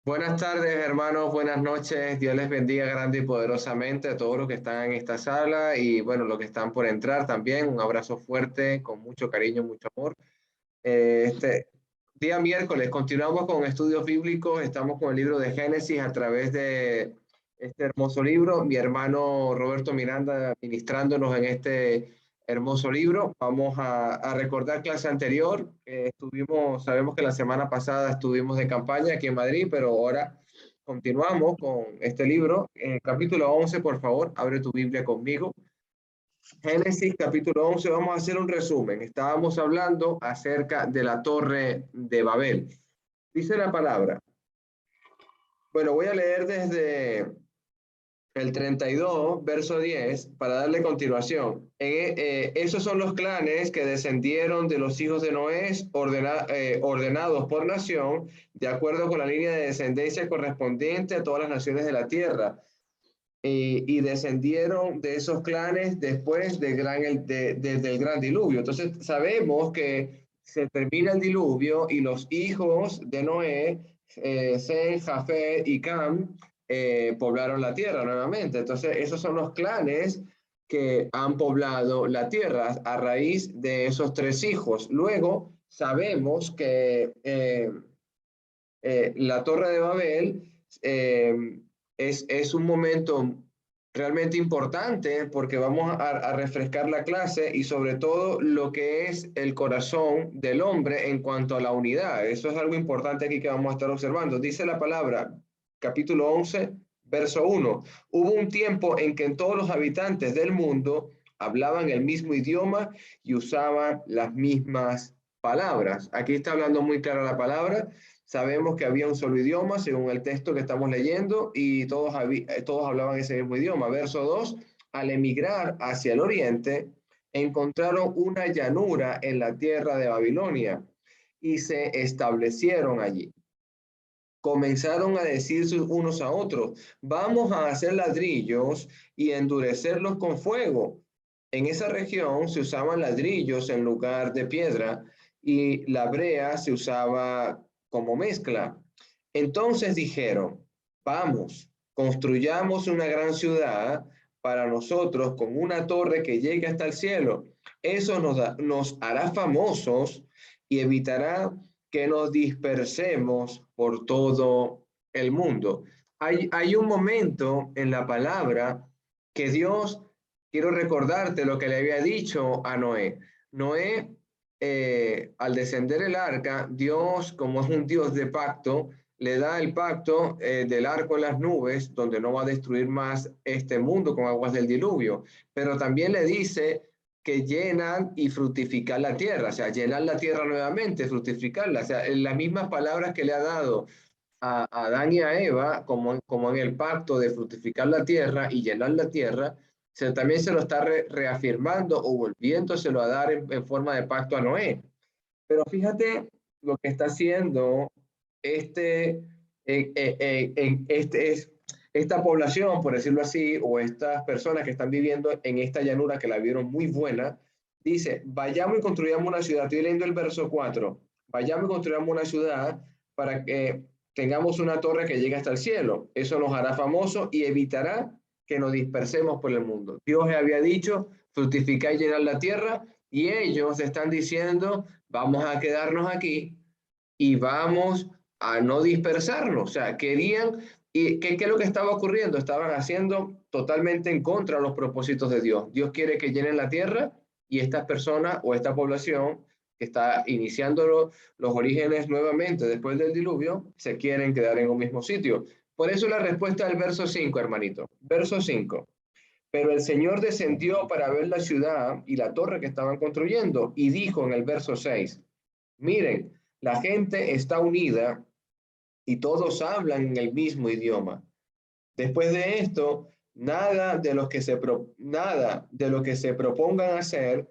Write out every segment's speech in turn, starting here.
Buenas tardes, hermanos, buenas noches. Dios les bendiga grande y poderosamente a todos los que están en esta sala y bueno, los que están por entrar también. Un abrazo fuerte, con mucho cariño, mucho amor. Este día miércoles continuamos con estudios bíblicos. Estamos con el libro de Génesis a través de este hermoso libro. Mi hermano Roberto Miranda ministrándonos en este hermoso libro. Vamos a recordar clase anterior. Sabemos que la semana pasada estuvimos de campaña aquí en Madrid, pero ahora continuamos con este libro. En el capítulo 11, por favor, abre tu Biblia conmigo. Génesis capítulo 11, vamos a hacer un resumen. Estábamos hablando acerca de la torre de Babel. Dice la palabra. Bueno, voy a leer desde el 32, verso 10, para darle continuación. Esos son los clanes que descendieron de los hijos de Noé, ordenados por nación, de acuerdo con la línea de descendencia correspondiente a todas las naciones de la tierra. Y descendieron de esos clanes después desde el gran diluvio. Entonces sabemos que se termina el diluvio y los hijos de Noé, Sem, Jafet y Cam, poblaron la tierra nuevamente. Entonces esos son los clanes que han poblado la tierra a raíz de esos tres hijos. Luego sabemos que la Torre de Babel es un momento realmente importante porque vamos a refrescar la clase y sobre todo lo que es el corazón del hombre en cuanto a la unidad. Eso es algo importante aquí que vamos a estar observando. Dice la palabra, capítulo 11, verso 1. Hubo un tiempo en que todos los habitantes del mundo hablaban el mismo idioma y usaban las mismas palabras. Aquí está hablando muy clara la palabra. Sabemos que había un solo idioma, según el texto que estamos leyendo, y todos hablaban ese mismo idioma. Verso 2, al emigrar hacia el oriente, encontraron una llanura en la tierra de Babilonia y se establecieron allí. Comenzaron a decirse unos a otros, vamos a hacer ladrillos y endurecerlos con fuego. En esa región se usaban ladrillos en lugar de piedra y la brea se usaba como mezcla. Entonces dijeron, vamos, construyamos una gran ciudad para nosotros con una torre que llegue hasta el cielo. Eso nos hará famosos y evitará que nos dispersemos por todo el mundo. Hay un momento en la palabra que Dios, quiero recordarte lo que le había dicho a Noé. Noé, al descender el arca, Dios, como es un Dios de pacto, le da el pacto del arco en las nubes, donde no va a destruir más este mundo con aguas del diluvio, pero también le dice que llenan y fructificar la tierra, o sea, llenar la tierra nuevamente, fructificarla, o sea, en las mismas palabras que le ha dado a Adán y a Eva, como en el pacto de fructificar la tierra y llenar la tierra, también se lo está reafirmando o volviéndoselo a dar en forma de pacto a Noé. Pero fíjate lo que está haciendo este, esta población, por decirlo así, o estas personas que están viviendo en esta llanura que la vieron muy buena, dice, vayamos y construyamos una ciudad. Estoy leyendo el verso 4. Vayamos y construyamos una ciudad para que tengamos una torre que llegue hasta el cielo. Eso nos hará famosos y evitará que nos dispersemos por el mundo. Dios había dicho, fructificar y llenar la tierra, y ellos están diciendo, vamos a quedarnos aquí y vamos a no dispersarnos. O sea, querían, y ¿qué es lo que estaba ocurriendo? Estaban haciendo totalmente en contra de los propósitos de Dios. Dios quiere que llenen la tierra y estas personas o esta población que está iniciando los orígenes nuevamente después del diluvio, se quieren quedar en un mismo sitio. Por eso la respuesta del verso 5, hermanito. Verso 5. Pero el Señor descendió para ver la ciudad y la torre que estaban construyendo y dijo en el verso 6, miren, la gente está unida y todos hablan en el mismo idioma. Después de esto, nada de lo que se propongan hacer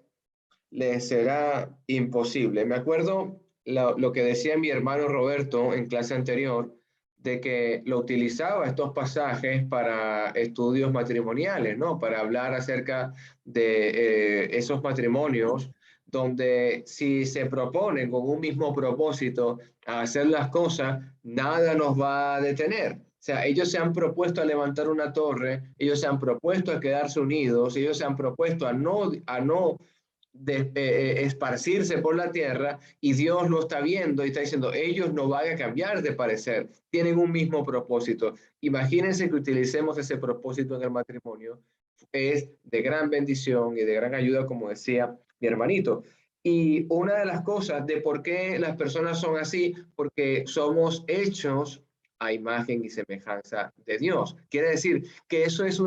les será imposible. Me acuerdo lo que decía mi hermano Roberto en clase anterior, de que lo utilizaba estos pasajes para estudios matrimoniales, ¿no? Para hablar acerca de esos matrimonios donde si se proponen con un mismo propósito a hacer las cosas, nada nos va a detener. O sea, ellos se han propuesto a levantar una torre, ellos se han propuesto a quedarse unidos, ellos se han propuesto a no esparcirse por la tierra, y Dios lo está viendo y está diciendo, ellos no van a cambiar de parecer, tienen un mismo propósito. Imagínense que utilicemos ese propósito en el matrimonio, es de gran bendición y de gran ayuda, como decía mi hermanito. Y una de las cosas de por qué las personas son así, porque somos hechos a imagen y semejanza de Dios. Quiere decir que eso es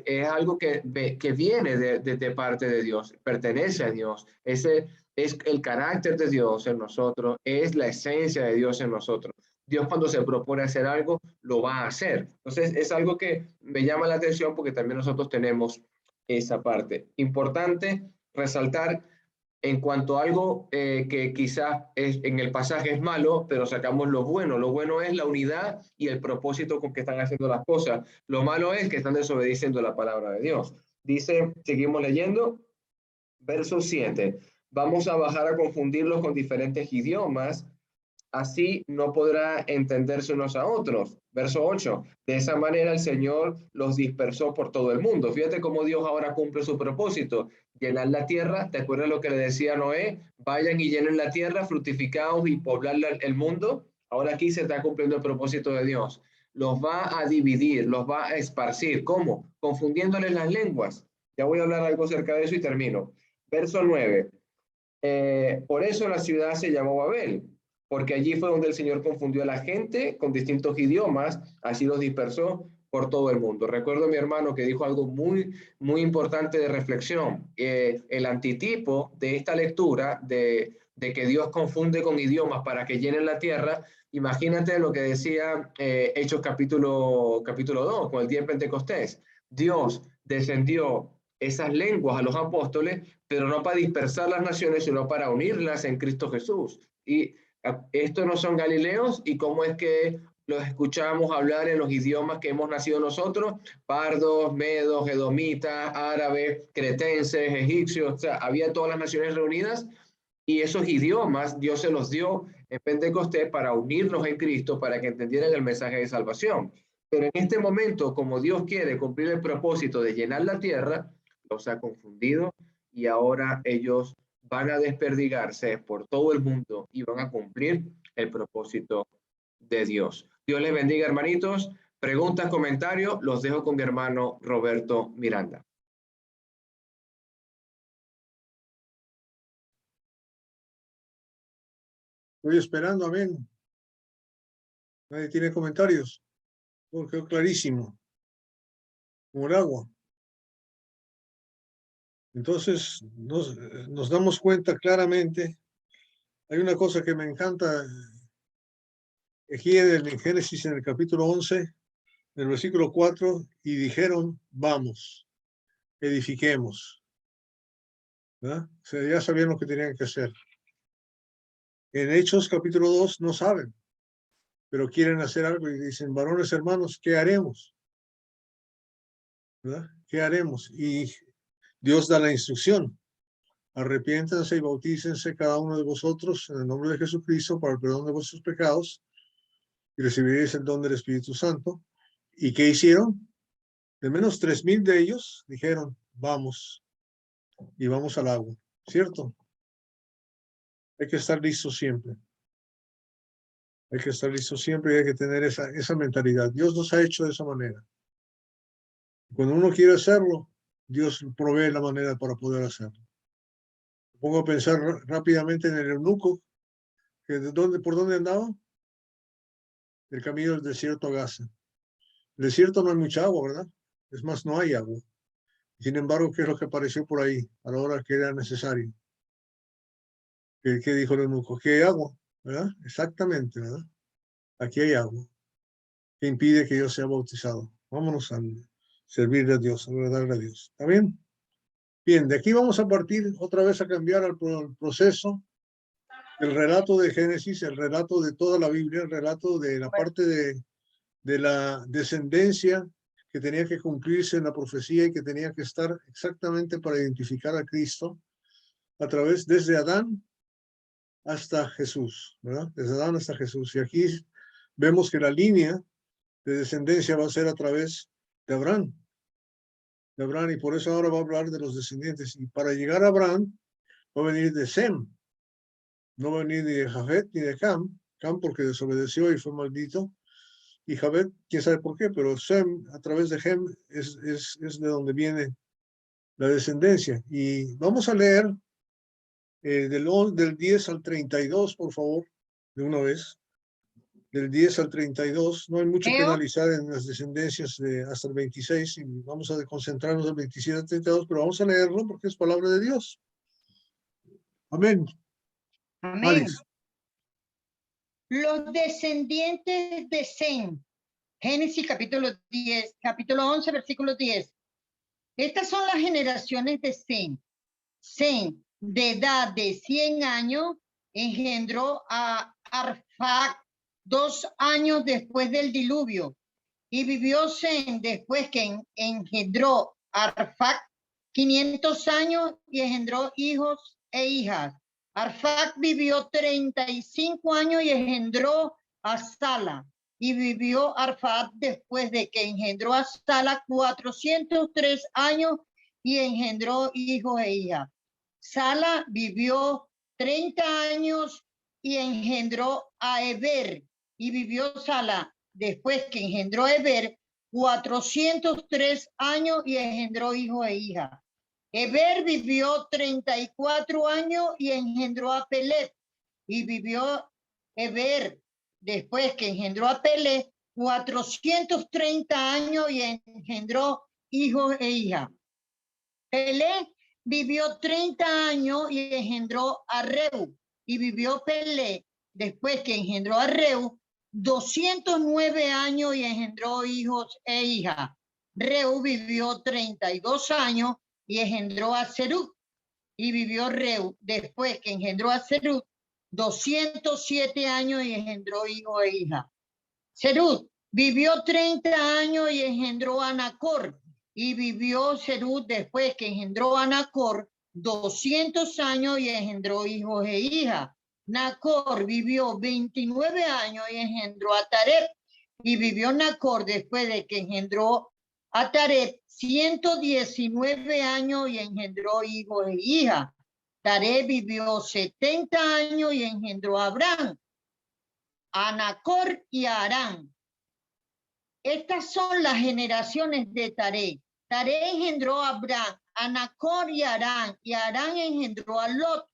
es algo que viene de parte de Dios, pertenece a Dios. Ese es el carácter de Dios en nosotros, es la esencia de Dios en nosotros. Dios, cuando se propone hacer algo, lo va a hacer. Entonces, es algo que me llama la atención porque también nosotros tenemos esa parte. Importante resaltar en cuanto a algo que quizás en el pasaje es malo, pero sacamos lo bueno. Lo bueno es la unidad y el propósito con que están haciendo las cosas. Lo malo es que están desobedeciendo la palabra de Dios. Dice, seguimos leyendo, verso 7. Vamos a bajar a confundirlos con diferentes idiomas, así no podrá entenderse unos a otros. Verso 8. De esa manera el Señor los dispersó por todo el mundo. Fíjate cómo Dios ahora cumple su propósito. Llenar la tierra, ¿te acuerdas lo que le decía a Noé? Vayan y llenen la tierra, fructificados y poblar el mundo. Ahora aquí se está cumpliendo el propósito de Dios. Los va a dividir, los va a esparcir. ¿Cómo? Confundiéndoles las lenguas. Ya voy a hablar algo acerca de eso y termino. Verso 9. Por eso la ciudad se llamó Babel, porque allí fue donde el Señor confundió a la gente con distintos idiomas, así los dispersó por todo el mundo. Recuerdo a mi hermano que dijo algo muy importante de reflexión. El antitipo de esta lectura, de que Dios confunde con idiomas para que llenen la tierra, imagínate lo que decía Hechos capítulo 2, con el día de Pentecostés. Dios descendió esas lenguas a los apóstoles, pero no para dispersar las naciones, sino para unirlas en Cristo Jesús. Y estos no son galileos, y cómo es que los escuchamos hablar en los idiomas que hemos nacido nosotros: pardos, medos, edomitas, árabes, cretenses, egipcios. O sea, había todas las naciones reunidas, y esos idiomas Dios se los dio en Pentecostés para unirnos en Cristo, para que entendieran el mensaje de salvación. Pero en este momento, como Dios quiere cumplir el propósito de llenar la tierra, los ha confundido, y ahora ellos van a desperdigarse por todo el mundo y van a cumplir el propósito de Dios. Dios les bendiga, hermanitos. Preguntas, comentarios, los dejo con mi hermano Roberto Miranda. Estoy esperando, amén. Nadie tiene comentarios. Todo quedó clarísimo, como el agua. Entonces, nos damos cuenta claramente. Hay una cosa que me encanta aquí en Génesis, en el capítulo 11, en el versículo 4, y dijeron, vamos, edifiquemos. ¿verdad? O sea, ya sabían lo que tenían que hacer. En Hechos, capítulo 2, no saben, pero quieren hacer algo y dicen, varones hermanos, ¿qué haremos? ¿Verdad? ¿Qué haremos? Y Dios da la instrucción. Arrepiéntanse y bautícense cada uno de vosotros en el nombre de Jesucristo para el perdón de vuestros pecados y recibiréis el don del Espíritu Santo. ¿Y qué hicieron? De menos 3,000 de ellos dijeron, vamos, y vamos al agua, ¿cierto? Hay que estar listos siempre. Hay que estar listos siempre y hay que tener esa mentalidad. Dios nos ha hecho de esa manera. Cuando uno quiere hacerlo, Dios provee la manera para poder hacerlo. Me pongo a pensar rápidamente en el eunuco, que ¿por dónde andaba? El camino del desierto a Gaza. El desierto no hay mucha agua, ¿verdad? Es más, no hay agua. Sin embargo, ¿qué es lo que apareció por ahí a la hora que era necesario? ¿Qué dijo el eunuco? Aquí hay agua, ¿verdad? Exactamente, ¿verdad? Aquí hay agua. Que impide que yo sea bautizado. Vámonos a servirle a Dios, a agradarle a Dios. ¿Está bien? Bien, de aquí vamos a partir otra vez a cambiar el proceso, el relato de Génesis, el relato de toda la Biblia, el relato de la parte de la descendencia que tenía que cumplirse en la profecía y que tenía que estar exactamente para identificar a Cristo. a través desde Adán hasta Jesús, ¿verdad? Desde Adán hasta Jesús. Y aquí vemos que la línea de descendencia va a ser a través de Abraham. De Abraham, y por eso ahora va a hablar de los descendientes. Y para llegar a Abraham, va a venir de Sem. No va a venir ni de Jafet ni de Cam. Cam porque desobedeció y fue maldito. Y Jafet, quién sabe por qué, pero Sem, a través de Hem, es de donde viene la descendencia. Y vamos a leer del 10 al 32, por favor, de una vez. Del 10 al 32, no hay mucho que analizar en las descendencias hasta el 26, y vamos a concentrarnos en el 27 al 32, pero vamos a leerlo porque es palabra de Dios. Amén. Amén. Alex. Los descendientes de Sem. Génesis capítulo 11, versículo 10. Estas son las generaciones de Sem. Sem, de edad de 100 años, engendró a Arfac 2 años después del diluvio. Y vivió Sem después que engendró Arfac 500 años y engendró hijos e hijas. Arfac vivió 35 años y engendró a Sala. Y vivió Arfac después de que engendró a Sala 403 años y engendró hijos e hijas. Sala vivió 30 años y engendró a Eber. Y vivió Sala después que engendró a Eber 403 años y engendró hijos e hijas. Eber vivió 34 años y engendró a Pelet. Y vivió Eber después que engendró a Pelet 430 años y engendró hijos e hijas. Pelet vivió 30 años y engendró a Reu. Y vivió Pelet después que engendró a Reu 209 años y engendró hijos e hijas. Reu vivió 32 años y engendró a Serug. Y vivió Reu después que engendró a Serug 207 años y engendró hijos e hijas. Serug vivió 30 años y engendró a Nacor. Y vivió Serug después que engendró a Nacor 200 años y engendró hijos e hijas. Nacor vivió 29 años y engendró a Tareb. Y vivió Nacor después de que engendró a Tareb 119 años y engendró hijos e hijas. Tareb vivió 70 años y engendró a Abraham, a Nacor y a Harán. Estas son las generaciones de Taré. Taré engendró a Abraham, a Nacor y a Harán engendró a Lot.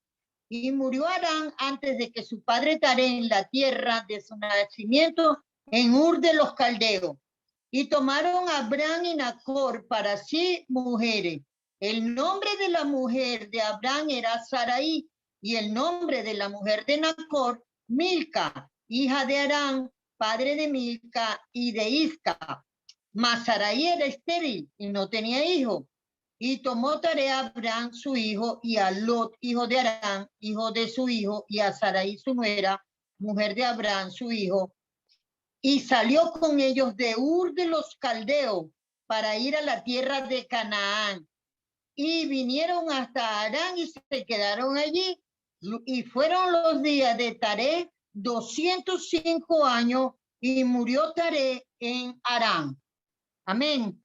Y murió Harán antes de que su padre Taré en la tierra de su nacimiento en Ur de los Caldeos. Y tomaron a Abraham y Nacor para sí mujeres. El nombre de la mujer de Abraham era Sarai y el nombre de la mujer de Nacor, Milca, hija de Harán, padre de Milca y de Isca. Mas Sarai era estéril y no tenía hijo. Y tomó Taré a Abraham su hijo y a Lot, hijo de Harán, hijo de su hijo, y a Sarai su nuera, mujer de Abraham su hijo, y salió con ellos de Ur de los Caldeos para ir a la tierra de Canaán. Y vinieron hasta Harán y se quedaron allí. Y fueron los días de Taré 205 años y murió Taré en Harán. Amén.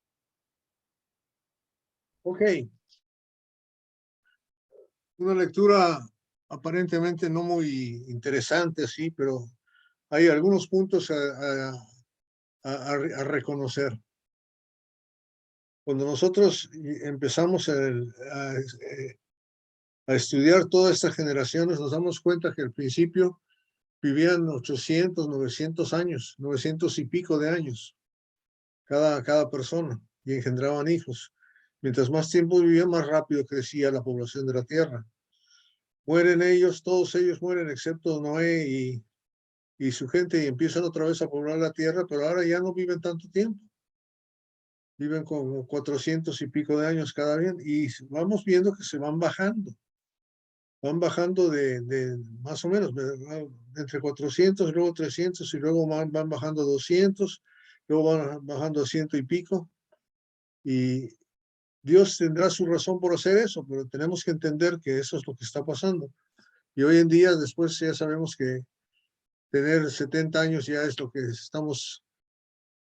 Ok. Una lectura aparentemente no muy interesante, sí, pero hay algunos puntos a reconocer. Cuando nosotros empezamos a estudiar todas estas generaciones, nos damos cuenta que al principio vivían 800, 900 años, 900 y pico de años, cada persona, y engendraban hijos. Mientras más tiempo vivían, más rápido crecía la población de la tierra. Mueren ellos, todos ellos mueren, excepto Noé y su gente, y empiezan otra vez a poblar la tierra, pero ahora ya no viven tanto tiempo. Viven como 400 y pico de años cada día, y vamos viendo que se van bajando de más o menos, entre 400, luego 300, y luego van bajando a 200, luego van bajando a 100 y pico, y Dios tendrá su razón por hacer eso, pero tenemos que entender que eso es lo que está pasando. Y hoy en día, después ya sabemos que tener 70 años ya es lo que estamos,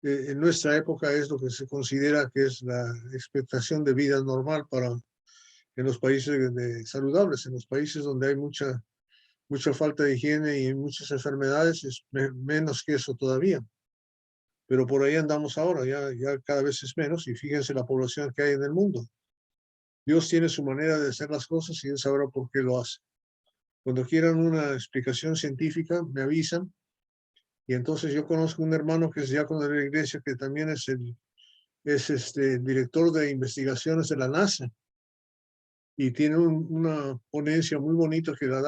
en nuestra época es lo que se considera que es la expectación de vida normal para en los países saludables, en los países donde hay mucha falta de higiene y muchas enfermedades, es menos que eso todavía. Pero por ahí andamos ahora, ya cada vez es menos, y fíjense la población que hay en el mundo. Dios tiene su manera de hacer las cosas y Él sabrá por qué lo hace. Cuando quieran una explicación científica, me avisan. Y entonces yo conozco un hermano que es diácono de la iglesia, que también es el director de investigaciones de la NASA. Y tiene una ponencia muy bonita que la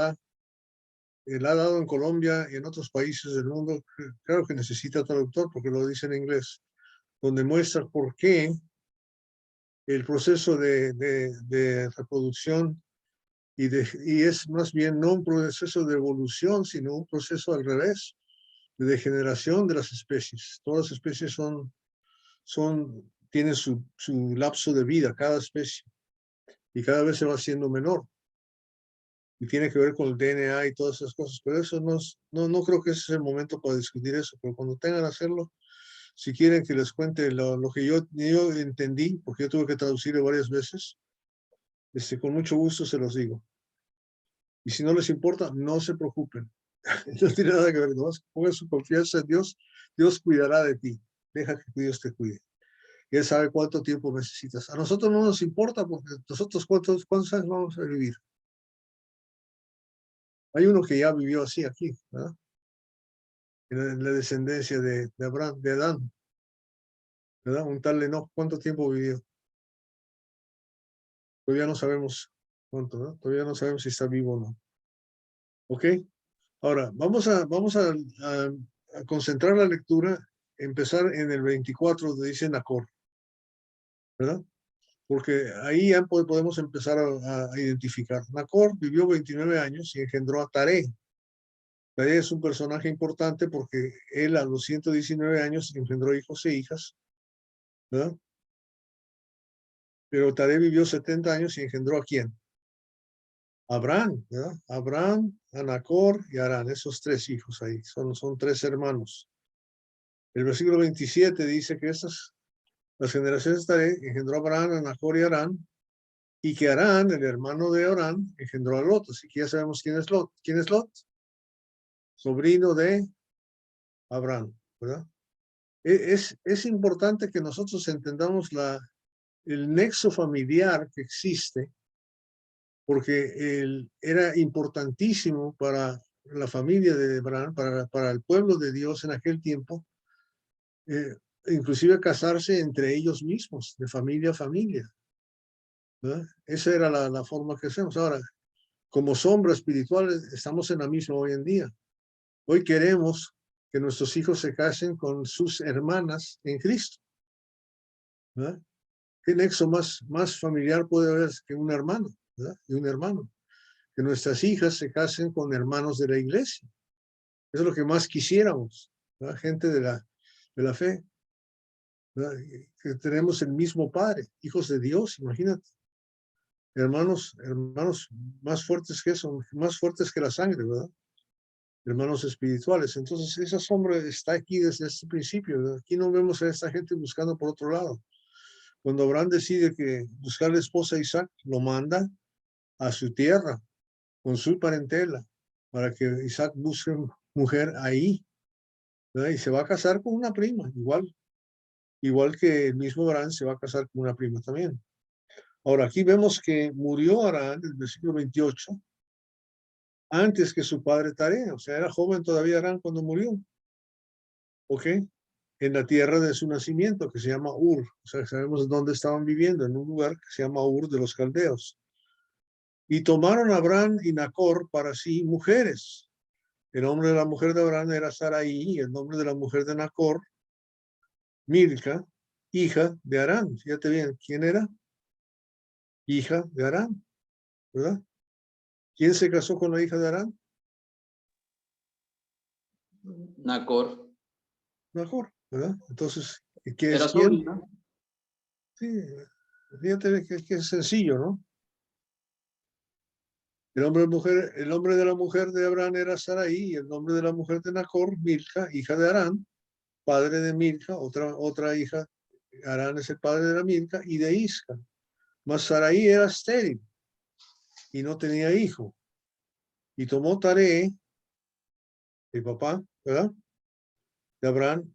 ha dado en Colombia y en otros países del mundo. Claro que necesita traductor porque lo dice en inglés, donde muestra por qué el proceso de reproducción y es más bien no un proceso de evolución, sino un proceso al revés, de degeneración de las especies. Todas las especies tienen su lapso de vida, cada especie, y cada vez se va haciendo menor. Y tiene que ver con el DNA y todas esas cosas, pero eso no creo que ese es el momento para discutir eso, pero cuando tengan que hacerlo, si quieren que les cuente lo que yo entendí, porque yo tuve que traducirlo varias veces, con mucho gusto se los digo. Y si no les importa, no se preocupen. No tiene nada que ver, no pongan su confianza en Dios, Dios cuidará de ti, deja que Dios te cuide. Y Él sabe cuánto tiempo necesitas. A nosotros no nos importa, porque nosotros cuántos años vamos a vivir. Hay uno que ya vivió así aquí, ¿verdad? En la descendencia de Abraham, de Adán, ¿verdad? Un tal Enoch, ¿cuánto tiempo vivió? Todavía no sabemos cuánto, ¿no? Todavía no sabemos si está vivo o no. ¿Ok? Ahora, vamos a concentrar la lectura, empezar en el 24, donde dice Nacor, ¿verdad? Porque ahí ya podemos empezar a identificar. Nacor vivió 29 años y engendró a Taré. Taré es un personaje importante porque él a los 119 años engendró hijos e hijas, ¿verdad? Pero Taré vivió 70 años y engendró ¿a quién? Abraham, ¿verdad? Abraham, a Nacor y Harán, esos tres hijos ahí, son tres hermanos. El versículo 27 dice que las generaciones de Taré engendró a Abraham, a Nacor y a Harán, y que Harán, el hermano de Orán, engendró a Lot. Así que ya sabemos quién es Lot. ¿Quién es Lot? Sobrino de Abraham, ¿verdad? Es importante que nosotros entendamos el nexo familiar que existe, porque era importantísimo para la familia de Abraham, para el pueblo de Dios en aquel tiempo, inclusive casarse entre ellos mismos, de familia a familia, ¿verdad? Esa era la forma que hacemos. Ahora, como sombra espiritual, estamos en la misma hoy en día. Hoy queremos que nuestros hijos se casen con sus hermanas en Cristo, ¿verdad? ¿Qué nexo más familiar puede haber que un hermano, ¿verdad? Y un hermano. Que nuestras hijas se casen con hermanos de la iglesia. Eso es lo que más quisiéramos, ¿verdad? Gente de la fe, ¿verdad? Que tenemos el mismo Padre, hijos de Dios, imagínate. Hermanos más fuertes que eso, más fuertes que la sangre, ¿verdad? Hermanos espirituales. Entonces, esa sombra está aquí desde este principio, ¿verdad? Aquí no vemos a esta gente buscando por otro lado. Cuando Abraham decide que buscar la esposa a Isaac, lo manda a su tierra, con su parentela, para que Isaac busque mujer ahí, ¿verdad? Y se va a casar con una prima, igual que el mismo Abraham se va a casar con una prima también. Ahora, aquí vemos que murió Abraham, en el versículo 28, antes que su padre Taré, o sea, era joven todavía Abraham cuando murió, ¿ok? En la tierra de su nacimiento, que se llama Ur, o sea, sabemos dónde estaban viviendo, en un lugar que se llama Ur de los Caldeos. Y tomaron a Abraham y Nacor para sí mujeres. El nombre de la mujer de Abraham era Sarai, y el nombre de la mujer de Nacor, Milca, hija de Harán. Fíjate bien, ¿quién era? Hija de Harán, ¿verdad? ¿Quién se casó con la hija de Harán? Nacor. Nacor, ¿verdad? Entonces, ¿qué es Era quién? sobrina. Sí, Fíjate que es sencillo, ¿no? El nombre de la mujer de Abraham era Sarai, y el nombre de la mujer de Nacor, Milca, hija de Harán, padre de Milca, otra hija. Harán es el padre de la Milca y de Isca. Mas Sarai era estéril y no tenía hijo. Y tomó Taré, el papá, ¿verdad? De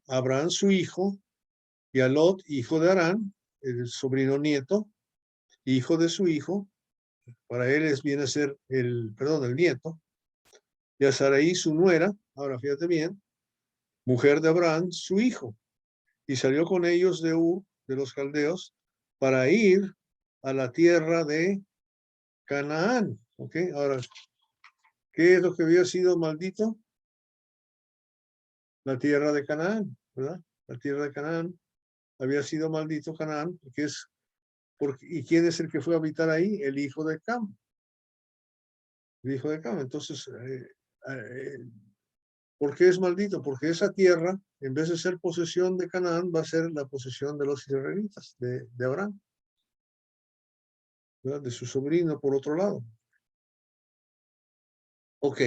Abraham su hijo, y a Lot, hijo de Harán, el sobrino nieto, hijo de su hijo, para él viene a ser el nieto, y a Sarai su nuera, ahora fíjate bien, mujer de Abraham su hijo, y salió con ellos de Ur, de los caldeos, para ir a la tierra de Canaán. ¿Ok? Ahora, ¿qué es lo que había sido maldito? La tierra de Canaán, ¿verdad? La tierra de Canaán había sido maldito Canaán, ¿y quién es el que fue a habitar ahí? El hijo de Cam. El hijo de Cam. Entonces, ¿por qué es maldito? Porque esa tierra, en vez de ser posesión de Canaán, va a ser la posesión de los israelitas, de Abraham, ¿verdad? De su sobrino, por otro lado. Ok.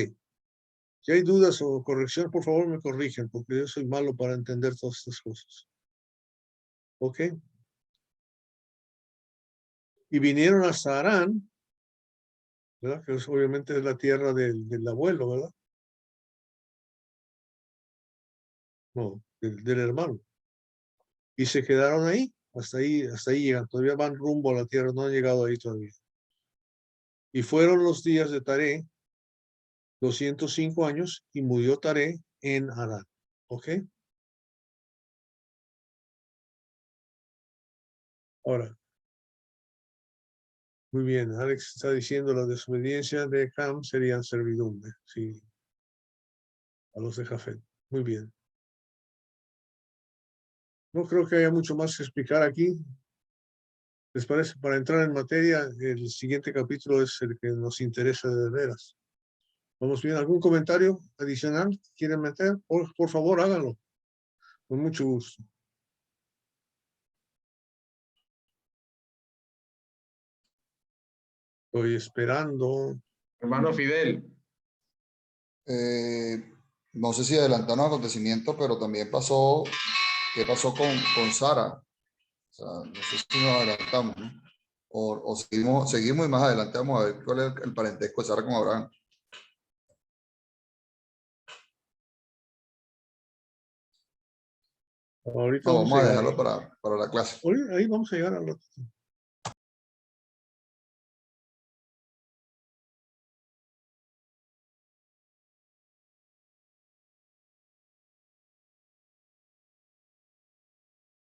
Si hay dudas o corrección, por favor me corrigen, porque yo soy malo para entender todas estas cosas. Ok. Y vinieron hasta Harán, ¿verdad? Que obviamente es la tierra del abuelo, ¿verdad? No, del hermano. Y se quedaron ahí, hasta ahí llegan. Todavía van rumbo a la tierra, no han llegado ahí todavía. Y fueron los días de Taré, 205 años, y murió Taré en Harán. ¿Ok? Ahora, muy bien, Alex está diciendo la desobediencia de Cam serían servidumbre, sí, a los de Jafet. Muy bien. No creo que haya mucho más que explicar aquí. ¿Les parece? Para entrar en materia, el siguiente capítulo es el que nos interesa de veras. ¿Vamos bien? ¿Algún comentario adicional que quieren meter? Por favor, háganlo. Con mucho gusto. Estoy esperando. Hermano Fidel, No sé si adelantaron los acontecimientos, pero también pasó, ¿qué pasó con Sara? O sea, no sé si nos adelantamos, ¿no? O seguimos y más adelante vamos a ver cuál es el parentesco de Sara con Abraham. Ahorita No, vamos vamos a a llegar dejarlo ahí. para la clase. Ahí vamos a llegar al otro.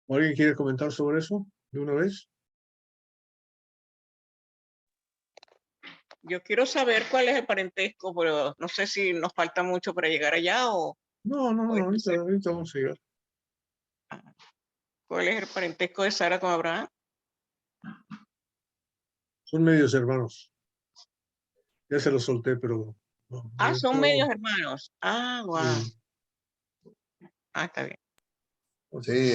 ¿Alguien quiere comentar sobre eso de una vez? Yo quiero saber cuál es el parentesco, pero no sé si nos falta mucho para llegar allá o No, ahorita vamos a llegar. cuál es el parentesco de Sara con Abraham. Son medios hermanos. Ya se los solté, pero... no, Son medios hermanos. Wow. sí. Está bien. Sí,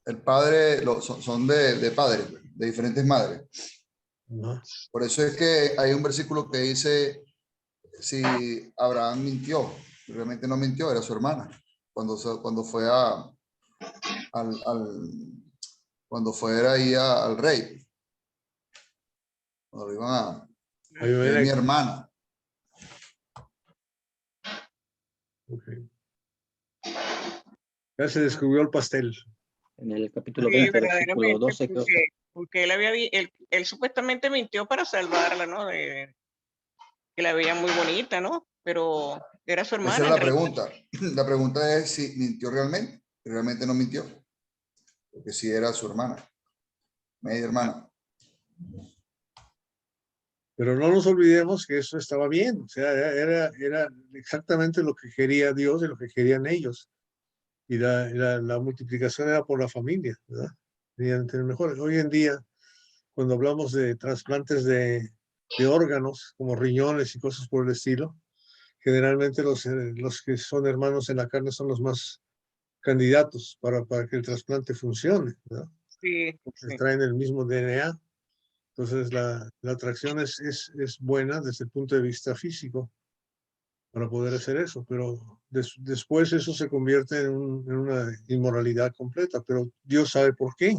el padre, son de padres, de diferentes madres. Ajá. Por eso es que hay un versículo que dice, si Abraham mintió, realmente no mintió, era su hermana, cuando fue cuando fue ahí al rey, cuando lo iban a, es mi hermana. Okay. Ya se descubrió el pastel. En el capítulo Sí, 20, versículo 12. porque él supuestamente mintió para salvarla, ¿no? Que la veía muy bonita, ¿no? Pero era su hermana. Esa es la pregunta. La pregunta es si mintió realmente. Realmente no mintió. Porque sí era su hermana. Media hermana. Pero no nos olvidemos que eso estaba bien. O sea, era exactamente lo que quería Dios y lo que querían ellos. Y la multiplicación era por la familia, ¿verdad? Querían tener mejor. Hoy en día, cuando hablamos de trasplantes de órganos, como riñones y cosas por el estilo, generalmente los que son hermanos en la carne son los más candidatos para que el trasplante funcione, ¿verdad? Sí, sí. traen el mismo DNA. Entonces la atracción es buena desde el punto de vista físico para poder hacer eso, pero después eso se convierte en una inmoralidad completa, pero Dios sabe por qué.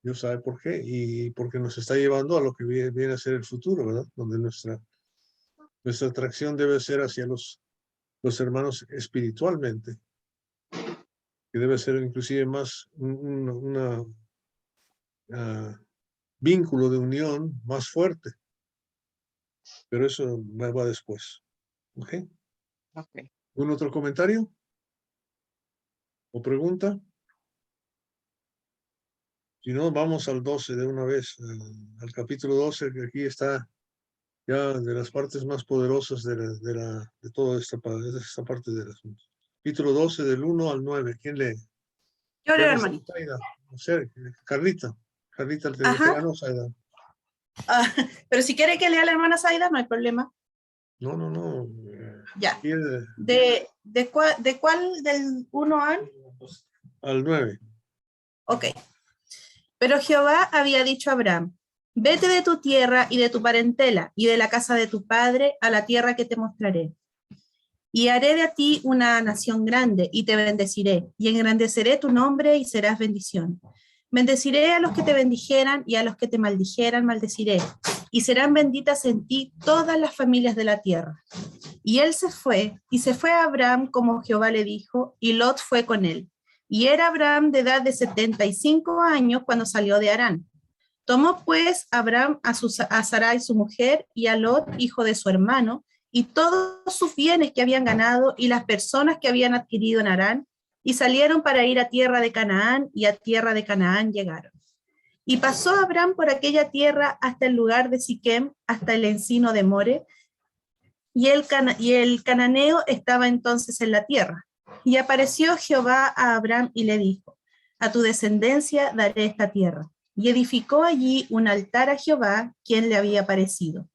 Dios sabe por qué, y porque nos está llevando a lo que viene a ser el futuro, ¿verdad? Donde nuestra atracción debe ser hacia los hermanos espiritualmente, que debe ser inclusive más vínculo de unión más fuerte. Pero eso va después. ¿Ok? Okay. ¿Un otro comentario? ¿O pregunta? Si no, vamos al 12 de una vez, al capítulo 12, que aquí está ya de las partes más poderosas de toda esta parte del asunto. Capítulo 12, del 1 al 9. ¿Quién lee? Yo leo, Ya no hermanito. está Zaida. O sea, Carlita. Carlita, te Ajá. ganó Zaida. Ah, pero si quiere que lea la hermana Zaida, no hay problema. No. Ya. ¿Quién? ¿De cuál? ¿Del 1 Al 9. Ok. Pero Jehová había dicho a Abraham, vete de tu tierra y de tu parentela y de la casa de tu padre a la tierra que te mostraré. Y haré de ti una nación grande y te bendeciré y engrandeceré tu nombre y serás bendición. Bendeciré a los que te bendijeran y a los que te maldijeran maldeciré. Y serán benditas en ti todas las familias de la tierra. Y él se fue a Abraham como Jehová le dijo, y Lot fue con él. Y era Abraham de edad de 75 años cuando salió de Harán. Tomó pues Abraham a Sarai su mujer y a Lot, hijo de su hermano, y todos sus bienes que habían ganado y las personas que habían adquirido en Harán, y salieron para ir a tierra de Canaán, y a tierra de Canaán llegaron. Y pasó Abraham por aquella tierra hasta el lugar de Siquem, hasta el encino de More, y el cananeo estaba entonces en la tierra. Y apareció Jehová a Abraham y le dijo, a tu descendencia daré esta tierra. Y edificó allí un altar a Jehová, quien le había aparecido.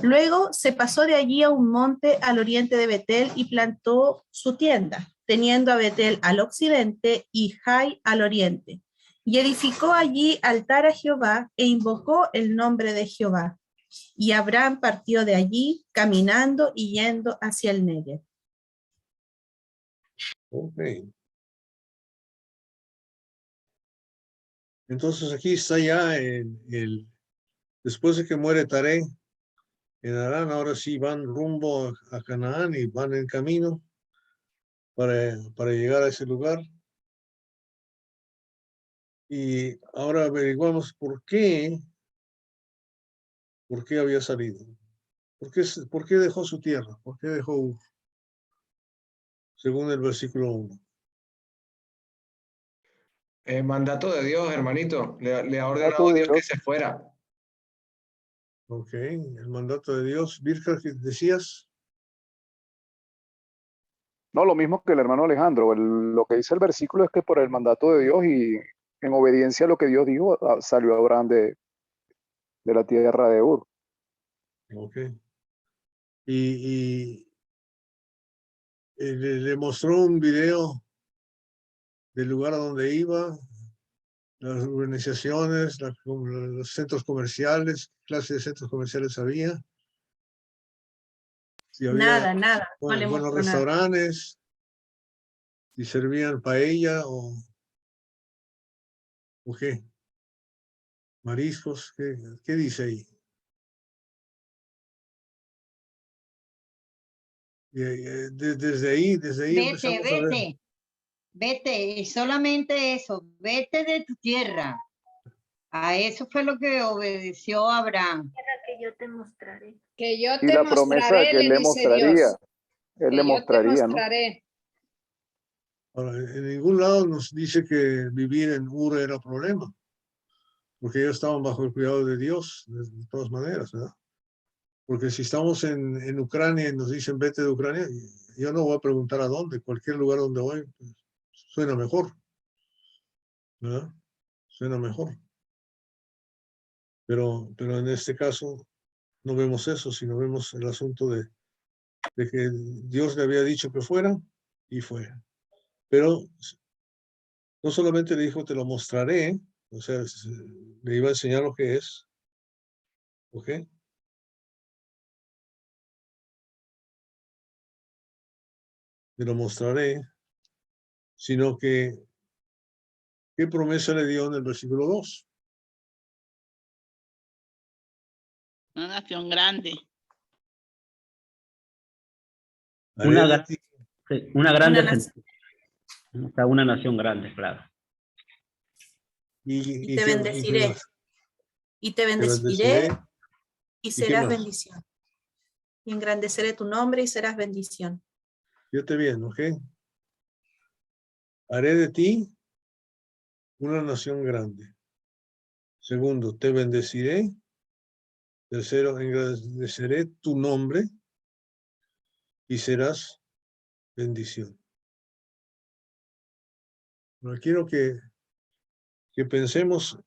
Luego se pasó de allí a un monte al oriente de Betel y plantó su tienda, teniendo a Betel al occidente y Jai al oriente. Y edificó allí altar a Jehová e invocó el nombre de Jehová. Y Abraham partió de allí caminando y yendo hacia el Negev. Ok. Entonces aquí está ya después de que muere Taré en Harán, ahora sí van rumbo a Canaán y van en camino para llegar a ese lugar. Y ahora averiguamos por qué había salido. ¿Por qué dejó su tierra? ¿Por qué dejó Ur? Según el versículo 1. Mandato de Dios, hermanito. Le ha ordenado Mandato de Dios que Dios. se fuera. Ok, el mandato de Dios. Virgen, ¿qué decías? No, lo mismo que el hermano Alejandro. Lo que dice el versículo es que por el mandato de Dios y en obediencia a lo que Dios dijo, salió Abraham de la tierra de Ur. Ok. Y le mostró un video del lugar a donde iba, las urbanizaciones, los centros comerciales, qué clase de centros comerciales había. Si había Nada, no le buenos mostró nada. restaurantes, si servían paella o qué, mariscos, ¿qué dice ahí? Desde ahí empezamos a ver. Vete, y solamente eso, vete de tu tierra. A eso fue lo que obedeció Abraham. Que yo te mostraré. Que yo Y te la promesa de mostraré, que él le le dice mostraría. Dios. Él Que le yo te mostraría, ¿no? mostraré. Ahora, en ningún lado nos dice que vivir en Ur era problema, porque ellos estaban bajo el cuidado de Dios, de todas maneras, ¿verdad? Porque si estamos en Ucrania y nos dicen vete de Ucrania, yo no voy a preguntar a dónde, cualquier lugar donde voy, pues, suena mejor, ¿verdad? Suena mejor. Pero en este caso no vemos eso, sino vemos el asunto de que Dios le había dicho que fuera y fue. Pero No solamente le dijo, te lo mostraré, o sea, le iba a enseñar lo que es. ¿Ok? Te lo mostraré, sino que, ¿qué promesa le dio en el versículo 2? Una nación grande. Haré Una, de gra- ti- sí, una grande, Una nación. o sea, una nación grande, claro. y te qué bendeciré. más. Y te Te bendeciré bendeciré. y ¿Y qué serás más? bendición. Y engrandeceré tu nombre y serás bendición. Fíjate bien, ¿ok? Haré de ti una nación grande. Segundo, te bendeciré. Tercero, engrandeceré tu nombre y serás bendición. Ahora quiero que pensemos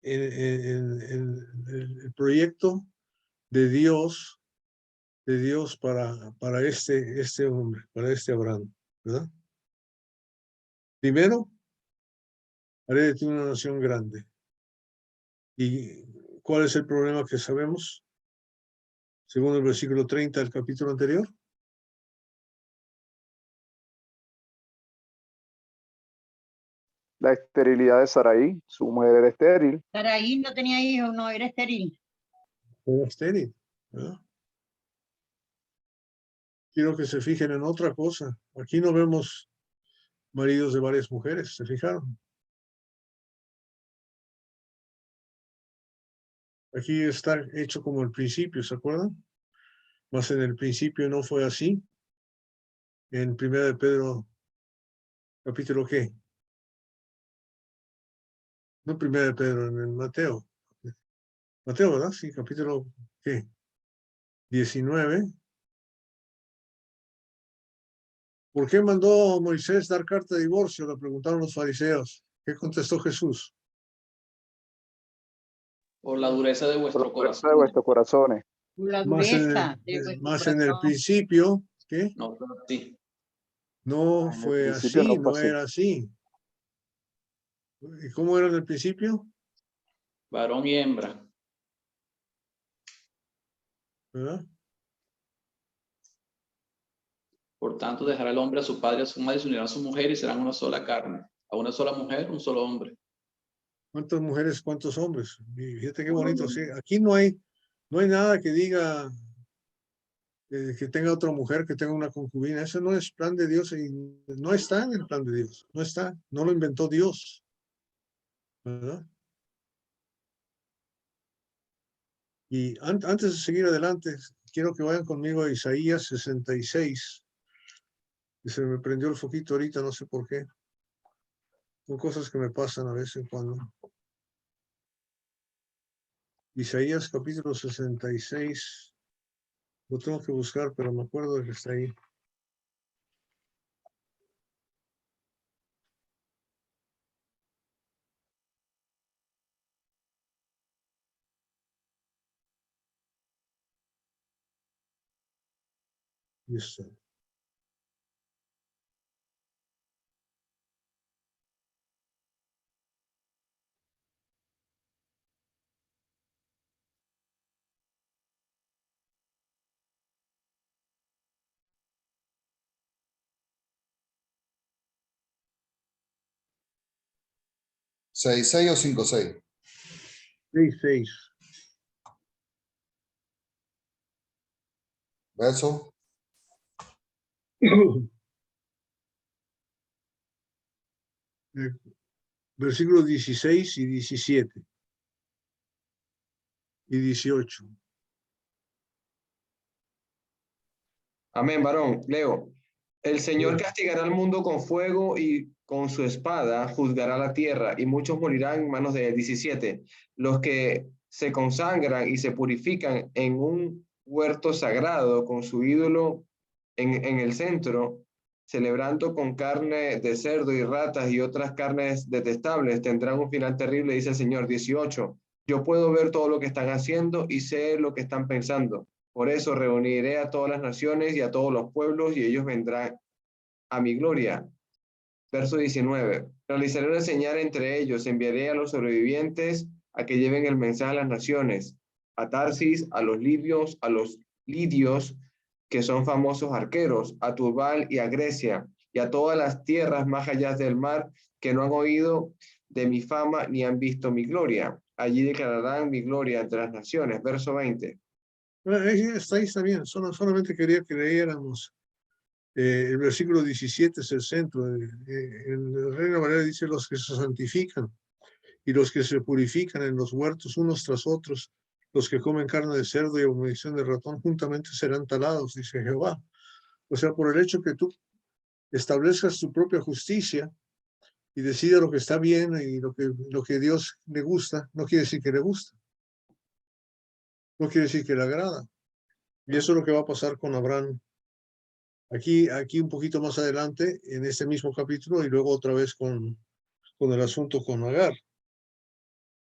en el proyecto de Dios para este hombre, para este Abraham, ¿verdad? Primero, haré de ti una nación grande. ¿Y cuál es el problema que sabemos? Según el versículo 30 del capítulo anterior. La esterilidad de Saraí, su mujer era estéril. Saraí no tenía hijos, no, era estéril. Era estéril, ¿verdad? Quiero que se fijen en otra cosa. Aquí no vemos maridos de varias mujeres, ¿se fijaron? Aquí está hecho como el principio, ¿se acuerdan? Mas en el principio no fue así. En 1 de Pedro, capítulo ¿qué? No 1 de Pedro, en el Mateo. Mateo, ¿verdad? Sí, capítulo ¿qué? 19. ¿Por qué mandó Moisés dar carta de divorcio? Le preguntaron los fariseos. ¿Qué contestó Jesús? Por la dureza de Por vuestro la dureza corazón. de vuestros corazones. Por la Más dureza de vuestro más en el corazón. principio, ¿qué? No fue así. No En el fue principio así, no fue no así. era así. ¿Y cómo era en el principio? Varón y hembra. ¿Verdad? Por tanto, dejará el hombre a su padre y a su madre y se unirá a su mujer y serán una sola carne. A una sola mujer, un solo hombre. ¿Cuántas mujeres, cuántos hombres? Y fíjate qué Uno bonito. mismo. Sí. Aquí no hay nada que diga que tenga otra mujer, que tenga una concubina. Eso no es plan de Dios y no está en el plan de Dios. No está, no lo inventó Dios. ¿Verdad? Y antes de seguir adelante, quiero que vayan conmigo a Isaías 66. Y se me prendió el foquito ahorita, no sé por qué. Son cosas que me pasan a veces cuando. Isaías capítulo 66. Lo tengo que buscar, pero me acuerdo de que está ahí. Ahí está. ¿6:6 o 5:6? 6:6. Verso. Versículos 16 y 17 y 18. Amén, varón. Leo. El Señor castigará al mundo con fuego y con su espada juzgará la tierra y muchos morirán en manos de él. 17. Los que se consagran y se purifican en un huerto sagrado con su ídolo en el centro, celebrando con carne de cerdo y ratas y otras carnes detestables, tendrán un final terrible, dice el Señor. 18. Yo puedo ver todo lo que están haciendo y sé lo que están pensando. Por eso reuniré a todas las naciones y a todos los pueblos y ellos vendrán a mi gloria. Verso 19. Realizaré una señal entre ellos, enviaré a los sobrevivientes a que lleven el mensaje a las naciones, a Tarsis, a los lidios, que son famosos arqueros, a Tubal y a Grecia, y a todas las tierras más allá del mar, que no han oído de mi fama ni han visto mi gloria. Allí declararán mi gloria entre las naciones. Verso 20. Bueno, ahí está bien. Solamente quería que leyéramos. El versículo 17 es el centro. El Reina Valera dice: los que se santifican y los que se purifican en los huertos unos tras otros, los que comen carne de cerdo y abominación de ratón, juntamente serán talados, dice Jehová. O sea, por el hecho que tú establezcas tu propia justicia y decidas lo que está bien y lo que Dios le gusta, no quiere decir que le gusta. No quiere decir que le agrada. Y eso es lo que va a pasar con Abraham. Aquí un poquito más adelante, en este mismo capítulo, y luego otra vez con el asunto con Agar.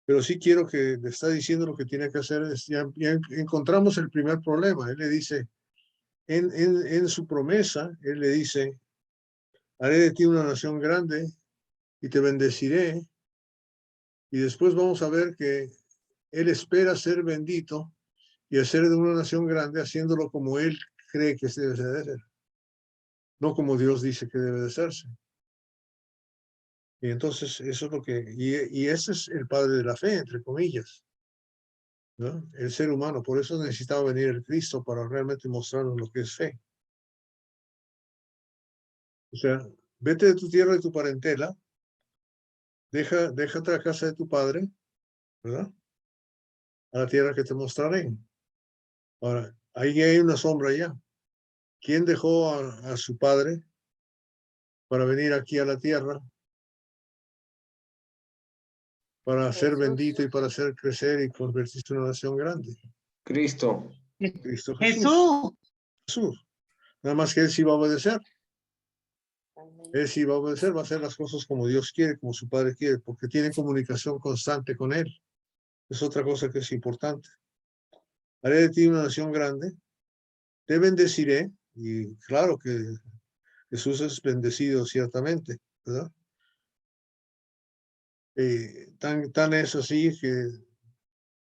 Pero sí quiero que le está diciendo lo que tiene que hacer. Ya encontramos el primer problema. Él le dice, en su promesa, él le dice: haré de ti una nación grande y te bendeciré. Y después vamos a ver que él espera ser bendito y hacer de una nación grande, haciéndolo como él cree que se debe de hacer, no como Dios dice que debe de hacerse. Y entonces eso es lo que, y ese es el padre de la fe, entre comillas, ¿no? El ser humano. Por eso necesitaba venir el Cristo, para realmente mostrarnos lo que es fe. O sea, vete de tu tierra y tu parentela, déjate la casa de tu padre, ¿verdad? A la tierra que te mostraré. Ahora, ahí hay una sombra ya. ¿Quién dejó a su padre para venir aquí a la tierra, para ser bendito y para hacer crecer y convertirse en una nación grande? Cristo. Cristo Jesús. Jesús. Nada más que él sí va a obedecer. Él sí va a obedecer, va a hacer las cosas como Dios quiere, como su Padre quiere, porque tiene comunicación constante con él. Es otra cosa que es importante. Haré de ti una nación grande, te bendeciré, y claro que Jesús es bendecido ciertamente, ¿verdad? Tan es así que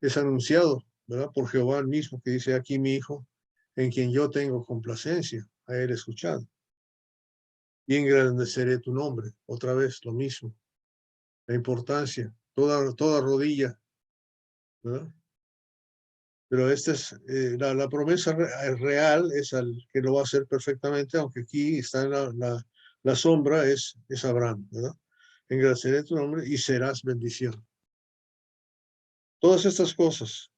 es anunciado, ¿verdad? Por Jehová el mismo, que dice: aquí mi hijo, en quien yo tengo complacencia, a él escuchado. Y engrandeceré tu nombre. Otra vez lo mismo. La importancia, toda rodilla, ¿verdad? Pero esta es la promesa real, es al que lo va a hacer perfectamente, aunque aquí está en la sombra, es Abraham, ¿verdad? Engrandeceré tu nombre y serás bendición. Todas estas cosas,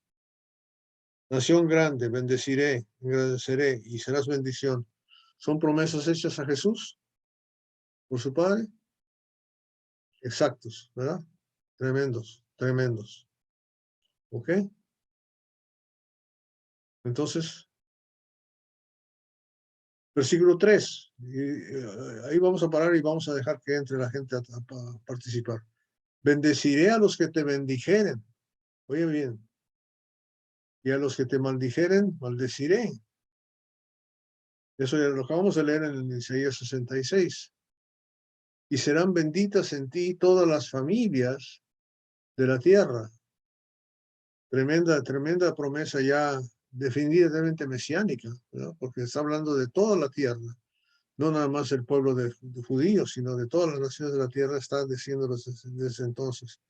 nación grande, bendeciré, engrandeceré y serás bendición, son promesas hechas a Jesús por su Padre. Exactos, ¿verdad? Tremendos, tremendos. ¿Ok? Entonces, versículo 3. Ahí vamos a parar y vamos a dejar que entre la gente a participar. Bendeciré a los que te bendijeren. Oye bien. Y a los que te maldijeren, maldeciré. Eso ya lo acabamos de leer en Isaías 66. Y serán benditas en ti todas las familias de la tierra. Tremenda promesa ya definitivamente mesiánica, ¿verdad? Porque está hablando de toda la tierra. No nada más el pueblo de judíos, sino de todas las naciones de la tierra, está diciéndolo desde entonces.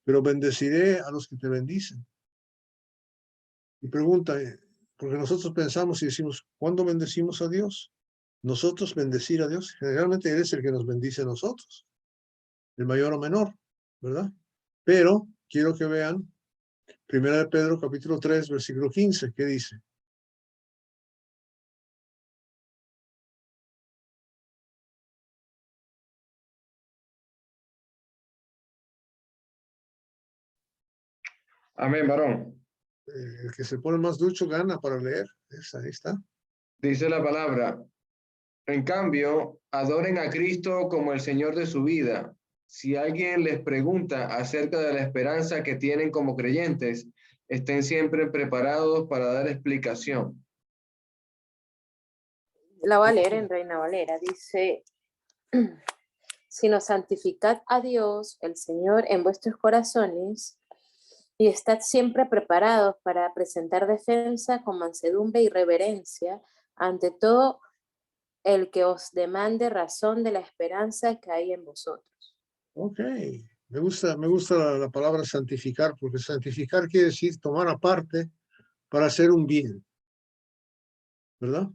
Pero bendeciré a los que te bendicen. Y pregunta, porque nosotros pensamos y decimos, ¿cuándo bendecimos a Dios? Nosotros bendecir a Dios, generalmente Él es el que nos bendice a nosotros, el mayor o menor, ¿verdad? Pero quiero que vean, 1 Pedro capítulo 3, versículo 15, ¿qué dice? Amén, varón. El que se pone más ducho gana para leer. Ahí está. Dice la palabra: en cambio, adoren a Cristo como el Señor de su vida. Si alguien les pregunta acerca de la esperanza que tienen como creyentes, estén siempre preparados para dar explicación. La voy a leer en Reina Valera. Dice, sino santificad a Dios, el Señor, en vuestros corazones, y estad siempre preparados para presentar defensa con mansedumbre y reverencia ante todo el que os demande razón de la esperanza que hay en vosotros. Ok, me gusta la palabra santificar, porque santificar quiere decir tomar aparte para hacer un bien, ¿verdad?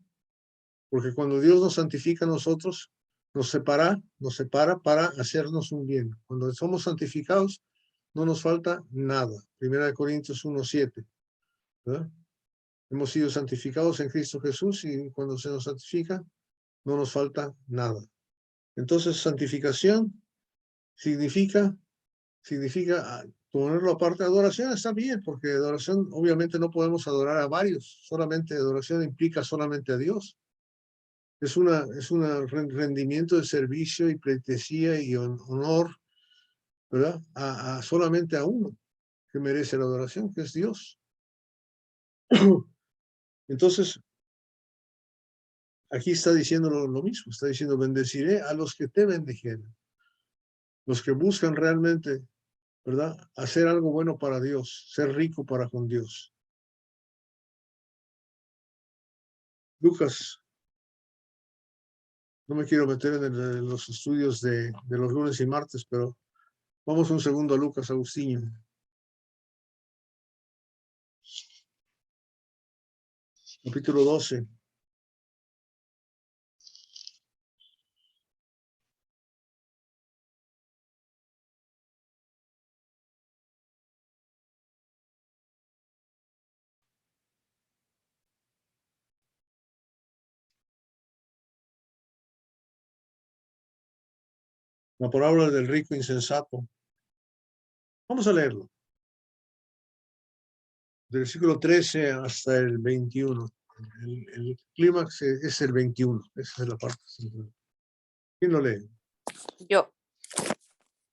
Porque cuando Dios nos santifica a nosotros, nos separa para hacernos un bien. Cuando somos santificados, no nos falta nada. 1 Corintios 1:7, ¿verdad? Hemos sido santificados en Cristo Jesús y cuando se nos santifica, no nos falta nada. Entonces, santificación significa ponerlo aparte. Adoración está bien, porque adoración obviamente no podemos adorar a varios, solamente adoración implica solamente a Dios. Es un rendimiento de servicio y pleitesía y honor, ¿verdad? Solamente a uno que merece la adoración, que es Dios. Entonces, aquí está diciendo lo mismo, está diciendo, bendeciré a los que te bendijeren, los que buscan realmente, ¿verdad? Hacer algo bueno para Dios, ser rico para con Dios. Lucas, no me quiero meter en los estudios de los lunes y martes, pero vamos un segundo a Lucas, Agustín. Capítulo 12. La parábola del rico insensato. Vamos a leerlo. Del versículo 13 hasta el 21. El clímax es el 21. Esa es la parte central. ¿Quién lo lee? Yo.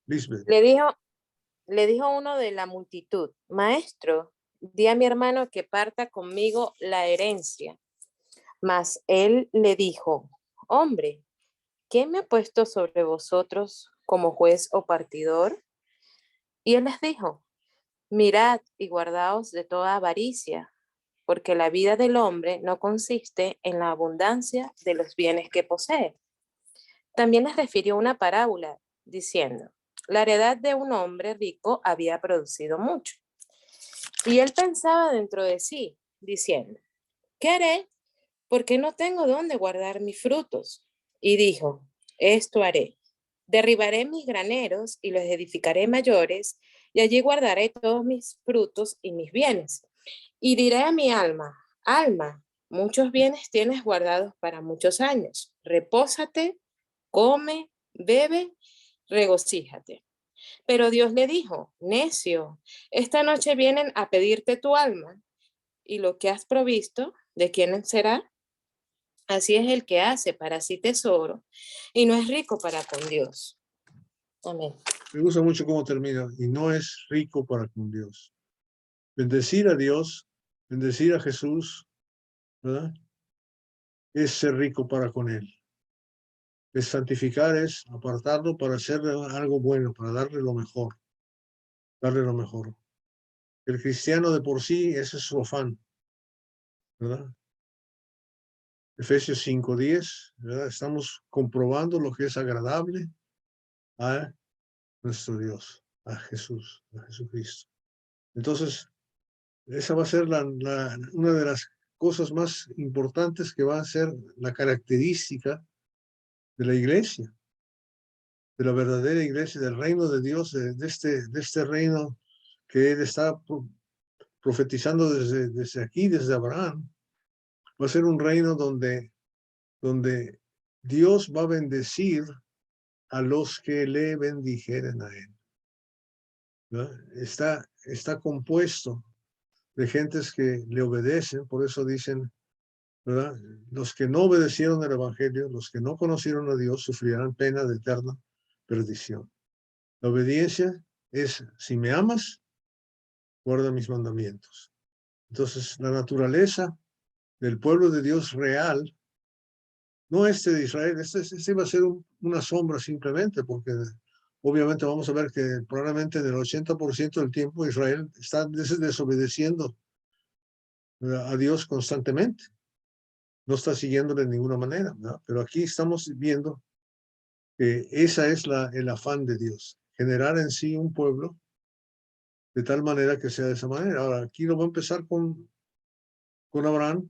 Lisbeth. Le dijo uno de la multitud, maestro, di a mi hermano que parta conmigo la herencia. Mas él le dijo, hombre, ¿quién me ha puesto sobre vosotros como juez o partidor? Y él les dijo, mirad y guardaos de toda avaricia, porque la vida del hombre no consiste en la abundancia de los bienes que posee. También les refirió una parábola, diciendo, la heredad de un hombre rico había producido mucho. Y él pensaba dentro de sí, diciendo, ¿qué haré? Porque no tengo dónde guardar mis frutos. Y dijo, esto haré. Derribaré mis graneros y los edificaré mayores, y allí guardaré todos mis frutos y mis bienes. Y diré a mi alma, alma, muchos bienes tienes guardados para muchos años. Repósate, come, bebe, regocíjate. Pero Dios le dijo, necio, esta noche vienen a pedirte tu alma, y lo que has provisto, ¿de quién será? Así es el que hace para sí tesoro y no es rico para con Dios. Amén. Me gusta mucho cómo termina. Y no es rico para con Dios. Bendecir a Dios, bendecir a Jesús, ¿verdad? Es ser rico para con Él. Es santificar, es apartarlo para hacerle algo bueno, para darle lo mejor. Darle lo mejor. El cristiano de por sí, ese es su afán, ¿verdad? Efesios 5:10, ¿verdad? Estamos comprobando lo que es agradable a nuestro Dios, a Jesús, a Jesucristo. Entonces, esa va a ser una de las cosas más importantes que va a ser la característica de la iglesia, de la verdadera iglesia, del reino de Dios, de este reino que Él está profetizando desde aquí, desde Abraham. Va a ser un reino donde Dios va a bendecir a los que le bendijeren a Él, ¿no? Está compuesto de gentes que le obedecen, por eso dicen, ¿verdad? Los que no obedecieron el Evangelio, los que no conocieron a Dios, sufrirán pena de eterna perdición. La obediencia es, si me amas, guarda mis mandamientos. Entonces, la naturaleza del pueblo de Dios real no este de Israel, este va a ser una sombra simplemente, porque obviamente vamos a ver que probablemente en el 80% del tiempo Israel está desobedeciendo a Dios constantemente. No está siguiéndole de ninguna manera, ¿verdad? Pero aquí estamos viendo que esa es el afán de Dios, generar en sí un pueblo de tal manera que sea de esa manera. Ahora, aquí lo va a empezar con Abraham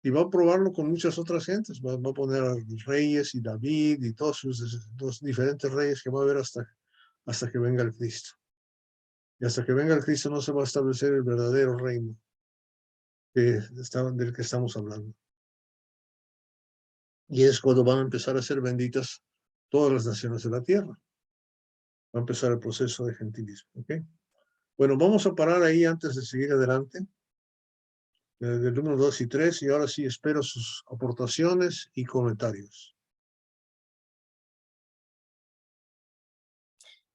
y va a probarlo con muchas otras gentes. Va a poner a los reyes y David y todos los diferentes reyes que va a haber hasta que venga el Cristo. Y hasta que venga el Cristo no se va a establecer el verdadero reino del que estamos hablando. Y es cuando van a empezar a ser benditas todas las naciones de la tierra. Va a empezar el proceso de gentilismo. ¿Okay? Bueno, vamos a parar ahí antes de seguir adelante. Del número 2 y 3. Y ahora sí espero sus aportaciones y comentarios.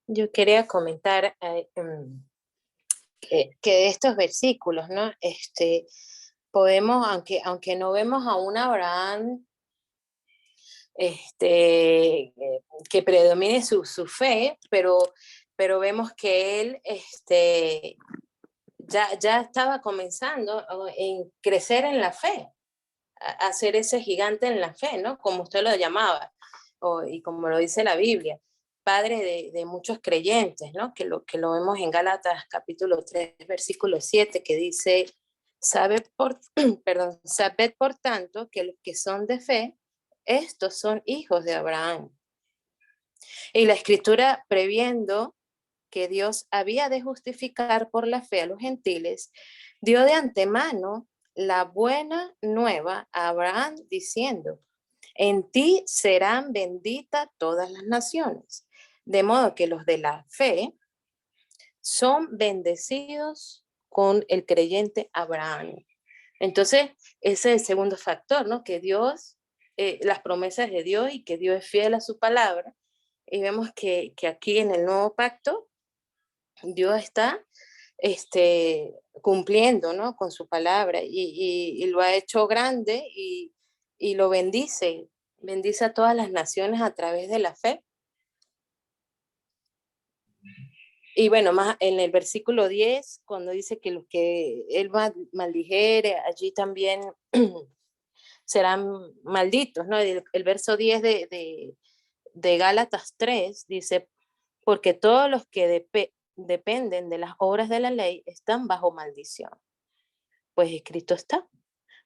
Yo quería comentar que estos versículos, ¿no? Podemos, aunque no vemos a un Abraham que predomine su fe, pero vemos que él ya estaba comenzando en crecer en la fe, a ser ese gigante en la fe, ¿no? Como usted lo llamaba, y como lo dice la Biblia, padre de muchos creyentes, ¿no? Que lo vemos en Gálatas capítulo 3, versículo 7, que dice, sabed por tanto que los que son de fe, estos son hijos de Abraham. Y la Escritura, previendo que Dios había de justificar por la fe a los gentiles, dio de antemano la buena nueva a Abraham diciendo, en ti serán benditas todas las naciones. De modo que los de la fe son bendecidos con el creyente Abraham. Entonces, ese es el segundo factor, ¿no? Que Dios, las promesas de Dios y que Dios es fiel a su palabra. Y vemos que aquí en el nuevo pacto, Dios está cumpliendo, ¿no? Con su palabra y lo ha hecho grande y lo bendice a todas las naciones a través de la fe. Y bueno, más en el versículo 10, cuando dice que los que él maldijere, allí también serán malditos, ¿no? El verso 10 de Gálatas 3 dice, porque todos los que dependen de las obras de la ley están bajo maldición. Pues escrito está,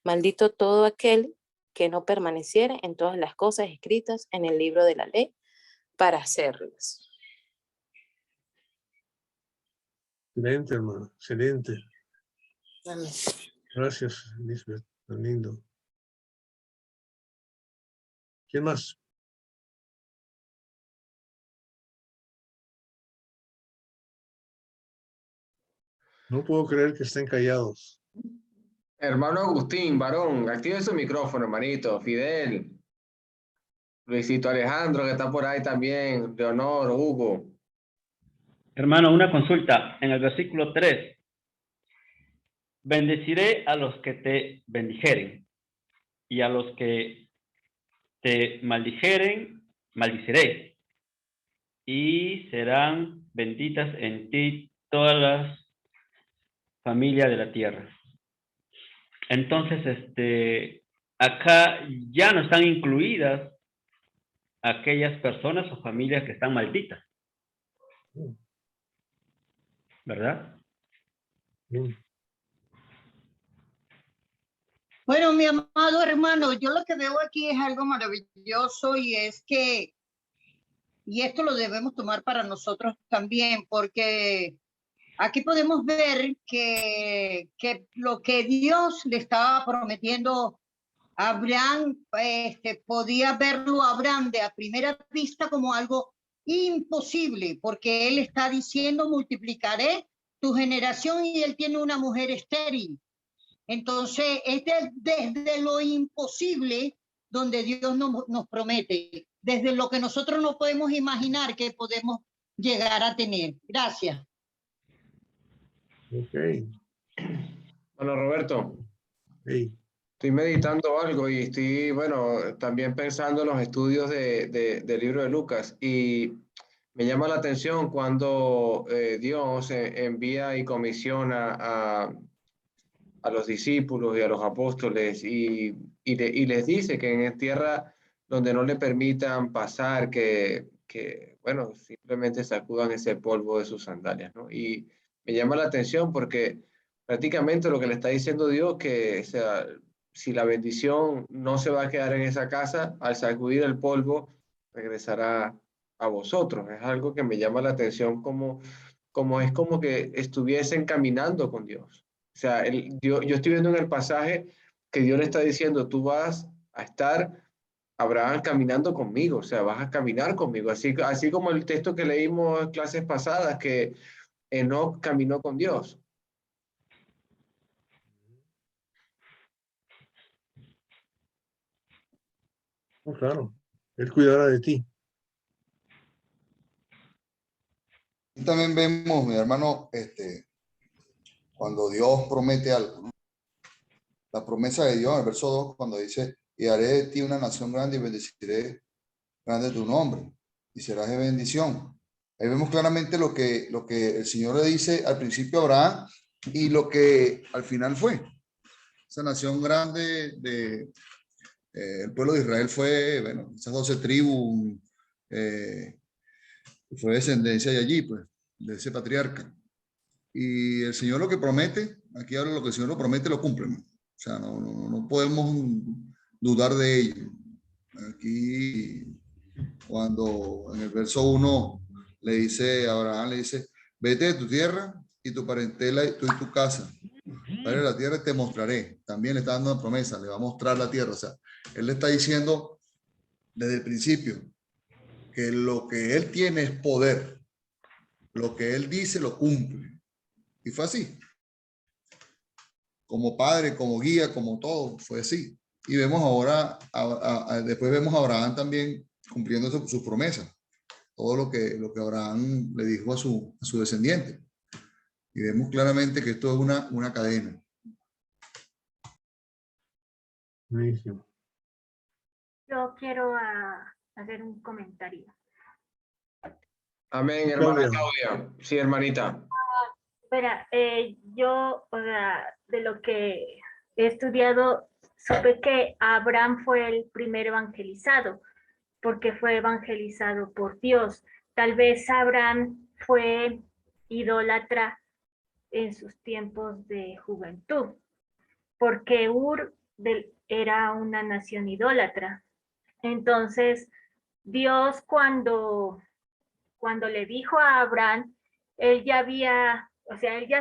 maldito todo aquel que no permaneciere en todas las cosas escritas en el libro de la ley para hacerlas. Excelente, hermano, excelente. Amén. Gracias, Lisbeth, tan lindo. ¿Quién más? No puedo creer que estén callados. Hermano Agustín, varón, active su micrófono, hermanito. Fidel, Luisito Alejandro, que está por ahí también, Leonor, Hugo. Hermano, una consulta. En el versículo 3, bendeciré a los que te bendijeren, y a los que te maldijeren, maldiciré, y serán benditas en ti todas las familias de la tierra. Entonces, acá ya no están incluidas aquellas personas o familias que están malditas, ¿verdad? Bueno, mi amado hermano, yo lo que veo aquí es algo maravilloso y es que, y esto lo debemos tomar para nosotros también, porque aquí podemos ver que lo que Dios le estaba prometiendo a Abraham, podía verlo a Abraham de a primera vista como algo imposible, porque él está diciendo, multiplicaré tu generación, y él tiene una mujer estéril. Entonces, es desde lo imposible donde Dios nos promete, desde lo que nosotros no podemos imaginar que podemos llegar a tener. Gracias. Ok. Bueno, Roberto. Hey. Estoy meditando algo y estoy, bueno, también pensando en los estudios del libro de Lucas y me llama la atención cuando Dios envía y comisiona a los discípulos y a los apóstoles y les dice que en tierra donde no le permitan pasar, bueno, simplemente sacudan ese polvo de sus sandalias, ¿no? Y me llama la atención porque prácticamente lo que le está diciendo Dios, que o sea, si la bendición no se va a quedar en esa casa, al sacudir el polvo, regresará a vosotros. Es algo que me llama la atención como es como que estuviesen caminando con Dios. O sea, yo estoy viendo en el pasaje que Dios le está diciendo, tú vas a estar, Abraham, caminando conmigo, o sea, vas a caminar conmigo. Así como el texto que leímos en clases pasadas, que Enoc caminó con Dios. No, claro, Él cuidará de ti. Y también vemos, mi hermano, cuando Dios promete algo, ¿no? La promesa de Dios, en el verso 2, cuando dice, y haré de ti una nación grande y bendeciré grande tu nombre y serás de bendición. Ahí vemos claramente lo que el Señor le dice al principio a Abraham y lo que al final fue. Esa nación grande el pueblo de Israel fue, bueno, esas 12 tribus, fue descendencia de allí, pues, de ese patriarca. Y el Señor lo que promete, aquí habla lo que el Señor lo promete, lo cumple, ¿no? O sea, no podemos dudar de ello. Aquí, cuando en el verso 1 le dice a Abraham, le dice, vete de tu tierra y tu parentela, tú y tu casa. Padre de la tierra te mostraré. También le está dando una promesa, le va a mostrar la tierra. O sea, él le está diciendo desde el principio que lo que él tiene es poder. Lo que él dice lo cumple. Y fue así. Como padre, como guía, como todo, fue así. Y vemos ahora, después vemos a Abraham también cumpliendo sus promesas. Todo lo que Abraham le dijo a su descendiente. Y vemos claramente que esto es una cadena. Buenísimo. Yo quiero hacer un comentario. Amén, hermana Claudia. Sí, hermanita. Espera, yo, o sea, de lo que he estudiado, supe que Abraham fue el primer evangelizado, porque fue evangelizado por Dios. Tal vez Abraham fue idólatra en sus tiempos de juventud, porque era una nación idólatra. Entonces, Dios cuando le dijo a Abraham, él ya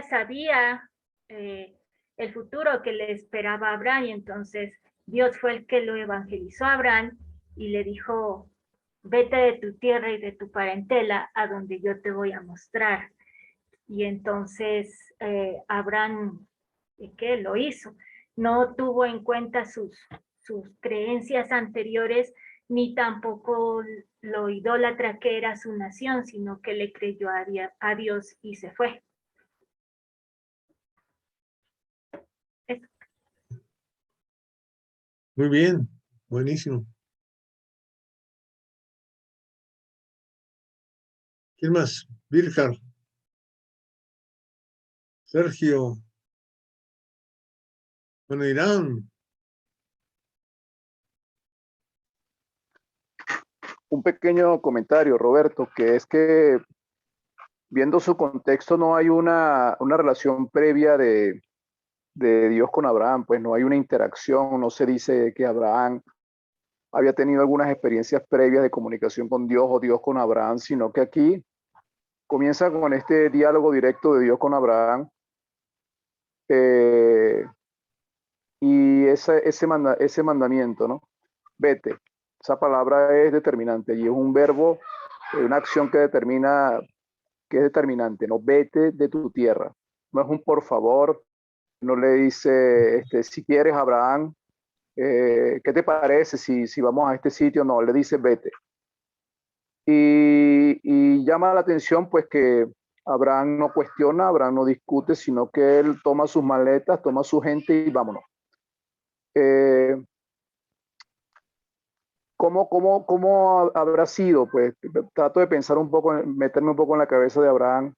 sabía el futuro que le esperaba a Abraham, y entonces Dios fue el que lo evangelizó a Abraham y le dijo, vete de tu tierra y de tu parentela a donde yo te voy a mostrar. Y entonces Abraham, ¿qué lo hizo? No tuvo en cuenta sus creencias anteriores, ni tampoco lo idólatra que era su nación, sino que le creyó a Dios y se fue. Eso. Muy bien, buenísimo. ¿Quién más? Virjar. Sergio. Bueno, Irán. Un pequeño comentario, Roberto, que es que viendo su contexto no hay una relación previa de Dios con Abraham, pues no hay una interacción, no se dice que Abraham había tenido algunas experiencias previas de comunicación con Dios o Dios con Abraham, sino que aquí comienza con este diálogo directo de Dios con Abraham y ese mandamiento, ¿no? Vete. Esa palabra es determinante y es un verbo, una acción que es determinante, ¿no? Vete de tu tierra. No es un por favor, no le dice, si quieres, Abraham, ¿qué te parece si vamos a este sitio? No, le dice vete. Y llama la atención pues que Abraham no cuestiona, Abraham no discute, sino que él toma sus maletas, toma su gente y vámonos. ¿Cómo habrá sido? Pues trato de pensar un poco, meterme un poco en la cabeza de Abraham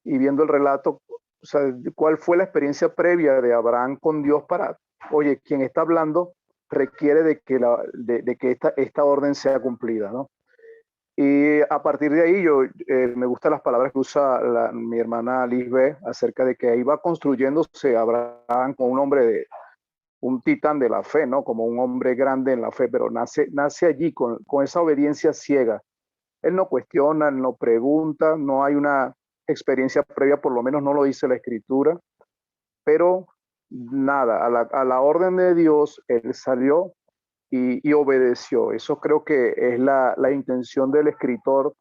y viendo el relato, o sea, cuál fue la experiencia previa de Abraham con Dios para, oye, quien está hablando requiere de que esta orden sea cumplida, ¿no? Y a partir de ahí me gustan las palabras que usa mi hermana Lisbeth acerca de que ahí va construyéndose Abraham como un titán de la fe, ¿no? Como un hombre grande en la fe, pero nace allí con esa obediencia ciega. Él no cuestiona, no pregunta, no hay una experiencia previa, por lo menos no lo dice la Escritura, pero nada, a la orden de Dios, él salió y obedeció. Eso creo que es la intención del escritor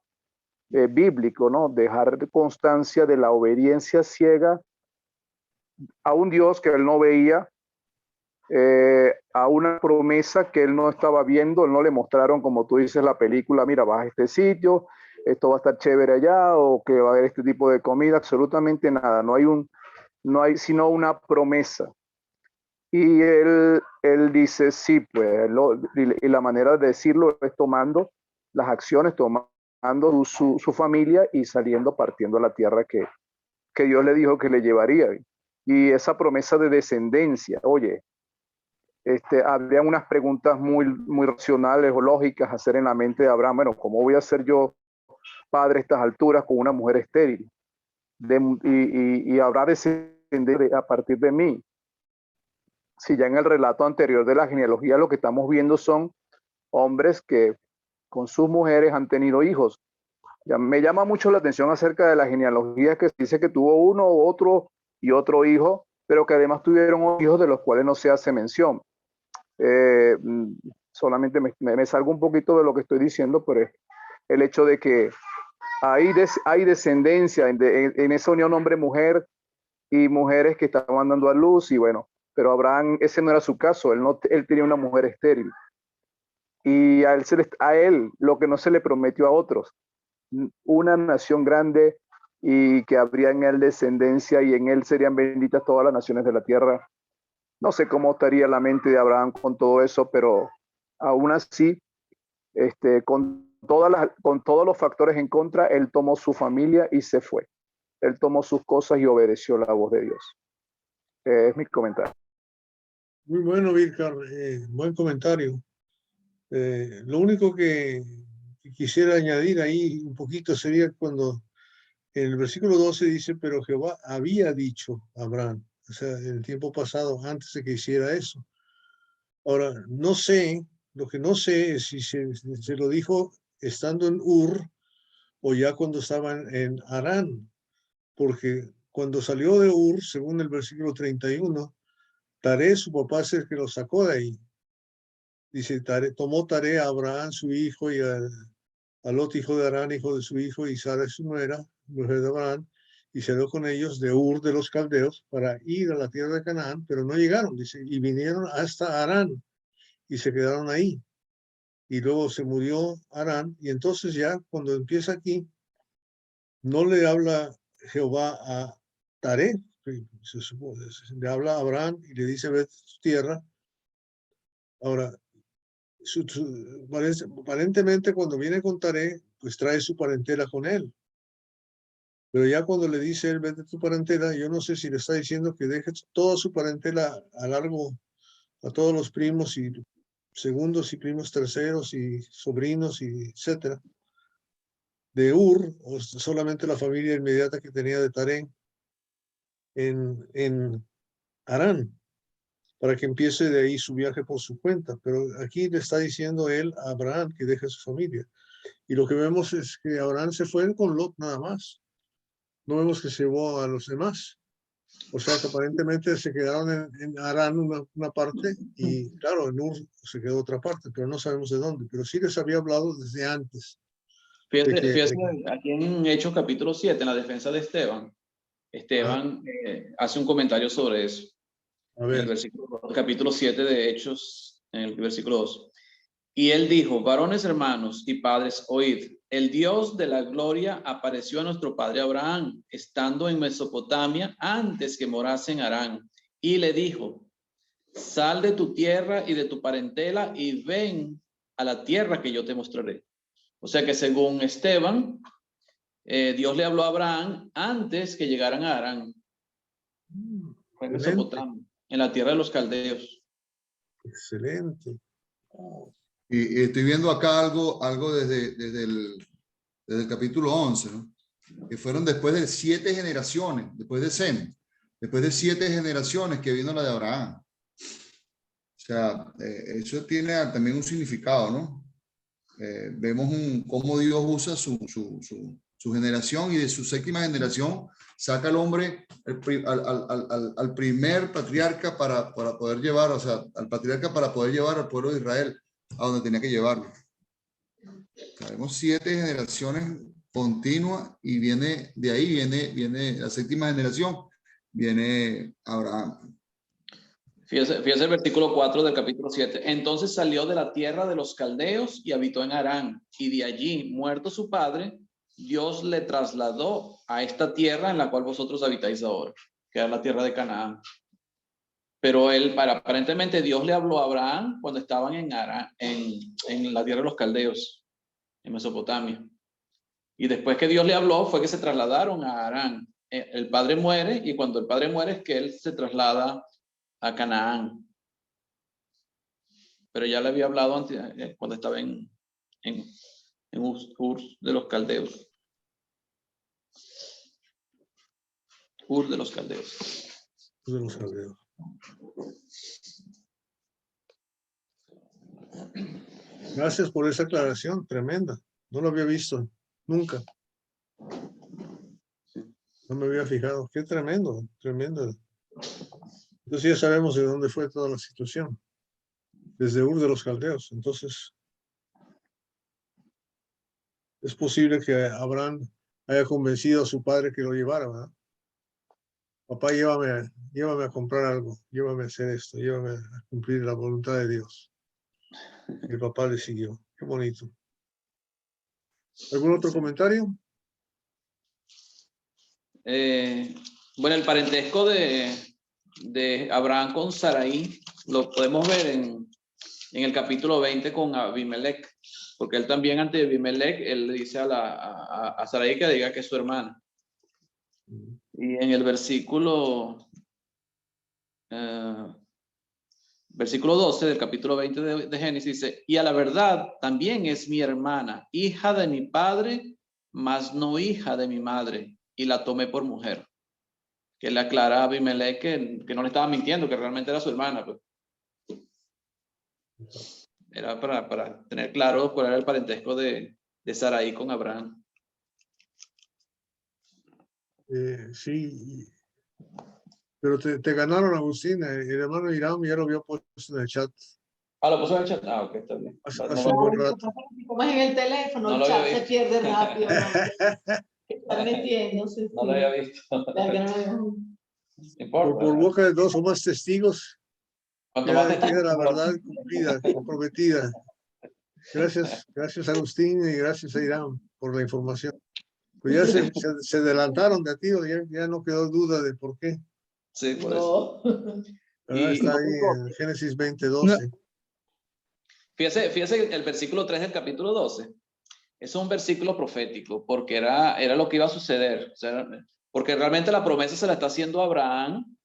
bíblico, ¿no? Dejar constancia de la obediencia ciega a un Dios que él no veía, a una promesa que él no estaba viendo. Él no le mostraron, como tú dices, la película, mira, vas a este sitio, esto va a estar chévere allá, o que va a haber este tipo de comida, absolutamente nada. No hay sino una promesa. Y él dice, sí, pues, y la manera de decirlo es tomando las acciones, tomando su familia y saliendo, partiendo a la tierra que Dios le dijo que le llevaría. Y esa promesa de descendencia, oye, habría unas preguntas muy, muy racionales o lógicas a hacer en la mente de Abraham. Bueno, ¿cómo voy a ser yo padre a estas alturas con una mujer estéril? Y habrá descendencia a partir de mí. Si ya en el relato anterior de la genealogía lo que estamos viendo son hombres que con sus mujeres han tenido hijos. Ya me llama mucho la atención acerca de la genealogía que dice que tuvo uno, otro y otro hijo, pero que además tuvieron hijos de los cuales no se hace mención. Solamente me salgo un poquito de lo que estoy diciendo, pero es el hecho de que hay descendencia en esa unión hombre-mujer y mujeres que estaban dando a luz, y bueno, pero Abraham, ese no era su caso. Él tenía una mujer estéril. Y a él lo que no se le prometió a otros, una nación grande, y que habría en él descendencia, y en él serían benditas todas las naciones de la tierra. No sé cómo estaría la mente de Abraham con todo eso, pero aún así, con todos los factores en contra, él tomó su familia y se fue. Él tomó sus cosas y obedeció la voz de Dios. Es mi comentario. Muy bueno, Vilcar, buen comentario. Lo único que quisiera añadir ahí un poquito sería cuando en el versículo 12 dice, pero Jehová había dicho a Abraham, o sea, en el tiempo pasado, antes de que hiciera eso. Ahora, no sé, lo que no sé es si se lo dijo estando en Ur o ya cuando estaban en Harán, porque cuando salió de Ur, según el versículo 31, Taré, su papá, es el que lo sacó de ahí. Dice, tomó Taré a Abraham, su hijo, y a Lot, hijo de Harán, hijo de su hijo, y Sara, su nuera, mujer de Abraham, y salió con ellos de Ur de los Caldeos para ir a la tierra de Canaán, pero no llegaron, dice, y vinieron hasta Harán, y se quedaron ahí. Y luego se murió Harán, y entonces ya cuando empieza aquí, no le habla Jehová a Taré, le habla a Abraham y le dice, ve a tu tierra. Ahora, aparentemente cuando viene con Taré, pues trae su parentela con él. Pero ya cuando le dice él, vete tu parentela, yo no sé si le está diciendo que deje toda su parentela a todos los primos y segundos y primos terceros y sobrinos y etcétera, de Ur, o solamente la familia inmediata que tenía de Taré en Harán, para que empiece de ahí su viaje por su cuenta. Pero aquí le está diciendo él a Abraham que deje su familia. Y lo que vemos es que Abraham se fue con Lot nada más. No vemos que se llevó a los demás. O sea que aparentemente se quedaron en Harán una parte y claro, en Ur se quedó otra parte, pero no sabemos de dónde. Pero sí les había hablado desde antes. Fíjate, aquí en Hechos capítulo 7, en la defensa de Esteban, hace un comentario sobre eso. A ver. En el capítulo 7 de Hechos, en el versículo 2. Y él dijo, varones hermanos y padres, oíd, el Dios de la gloria apareció a nuestro padre Abraham, estando en Mesopotamia, antes que morase en Harán, y le dijo, sal de tu tierra y de tu parentela y ven a la tierra que yo te mostraré. O sea que según Esteban, Dios le habló a Abraham antes que llegaran a Harán. Fue en Mesopotamia, en la tierra de los caldeos. Excelente. Y estoy viendo acá algo desde el capítulo 11, ¿no? Que fueron después de 7 generaciones, después de Sem, después de 7 generaciones que vino la de Abraham. O sea, eso tiene también un significado, ¿no? Vemos cómo Dios usa su generación, y de su 7ª generación saca al hombre, al primer patriarca para poder llevar, o sea, al patriarca para poder llevar al pueblo de Israel a donde tenía que llevarlo. Tenemos 7 generaciones continuas, y de ahí viene la 7ª generación, viene Abraham. Fíjese el versículo 4 del capítulo 7. Entonces salió de la tierra de los caldeos y habitó en Harán, y de allí, muerto su padre, Dios le trasladó a esta tierra en la cual vosotros habitáis ahora, que es la tierra de Canaán. Pero aparentemente Dios le habló a Abraham cuando estaban en Harán, en la tierra de los caldeos, en Mesopotamia. Y después que Dios le habló fue que se trasladaron a Harán. El padre muere, y cuando el padre muere es que él se traslada a Canaán. Pero ya le había hablado antes, cuando estaba en Ur de los caldeos. Ur de los caldeos. Ur de los caldeos. Gracias por esa aclaración, tremenda. No lo había visto nunca. No me había fijado. Qué tremendo, tremendo. Entonces ya sabemos de dónde fue toda la situación. Desde Ur de los caldeos. Entonces, es posible que Abraham haya convencido a su padre que lo llevara, ¿verdad? Papá, llévame a comprar algo, llévame a hacer esto, llévame a cumplir la voluntad de Dios. Y el papá le siguió. Qué bonito. ¿Algún otro comentario? Bueno, el parentesco de Abraham con Sarai lo podemos ver en el capítulo 20 con Abimelech, porque él también, ante Abimelech, él le dice a Sarai que diga que es su hermana. Y en el versículo 12 del capítulo 20 de Génesis dice: y a la verdad también es mi hermana, hija de mi padre, mas no hija de mi madre, y la tomé por mujer. Que le aclara a Abimelech que no le estaba mintiendo, que realmente era su hermana. Pues. Era para tener claro cuál era el parentesco de Sarai con Abraham. Sí, pero te ganaron, Agustín. El hermano Irán ya lo había puesto en el chat. Ah, lo puso en el chat. Ah, ok, está bien. Hace un buen rato. Como es en el teléfono, No el lo chat había se visto. pierde rápido. Está metiéndose. No lo había visto. No importa. Por boca de 2 o más testigos, queda la verdad cumplida, comprometida. Gracias Agustín, y gracias a Irán por la información. Pues ya se adelantaron de a ti, ya no quedó duda de por qué. Sí, por eso. Está ahí en Génesis 20:12. Fíjese el versículo 3 del capítulo 12. Es un versículo profético, porque era lo que iba a suceder. O sea, porque realmente la promesa se la está haciendo a Abraham,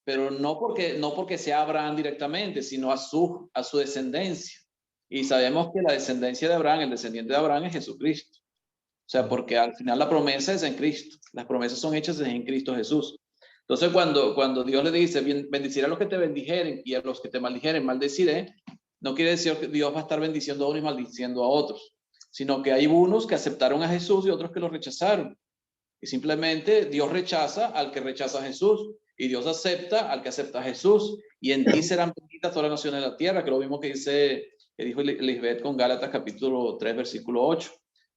pero no porque sea Abraham directamente, sino a su descendencia. Y sabemos que la descendencia de Abraham, el descendiente de Abraham es Jesucristo. O sea, porque al final la promesa es en Cristo. Las promesas son hechas en Cristo Jesús. Entonces, cuando Dios le dice, bendeciré a los que te bendijeren y a los que te maldijeren, maldeciré, no quiere decir que Dios va a estar bendiciendo a unos y maldiciendo a otros, sino que hay unos que aceptaron a Jesús y otros que lo rechazaron. Y simplemente Dios rechaza al que rechaza a Jesús, y Dios acepta al que acepta a Jesús. Y en ti serán benditas todas las naciones de la tierra, que lo mismo que dijo Lisbeth con Gálatas capítulo 3, versículo 8.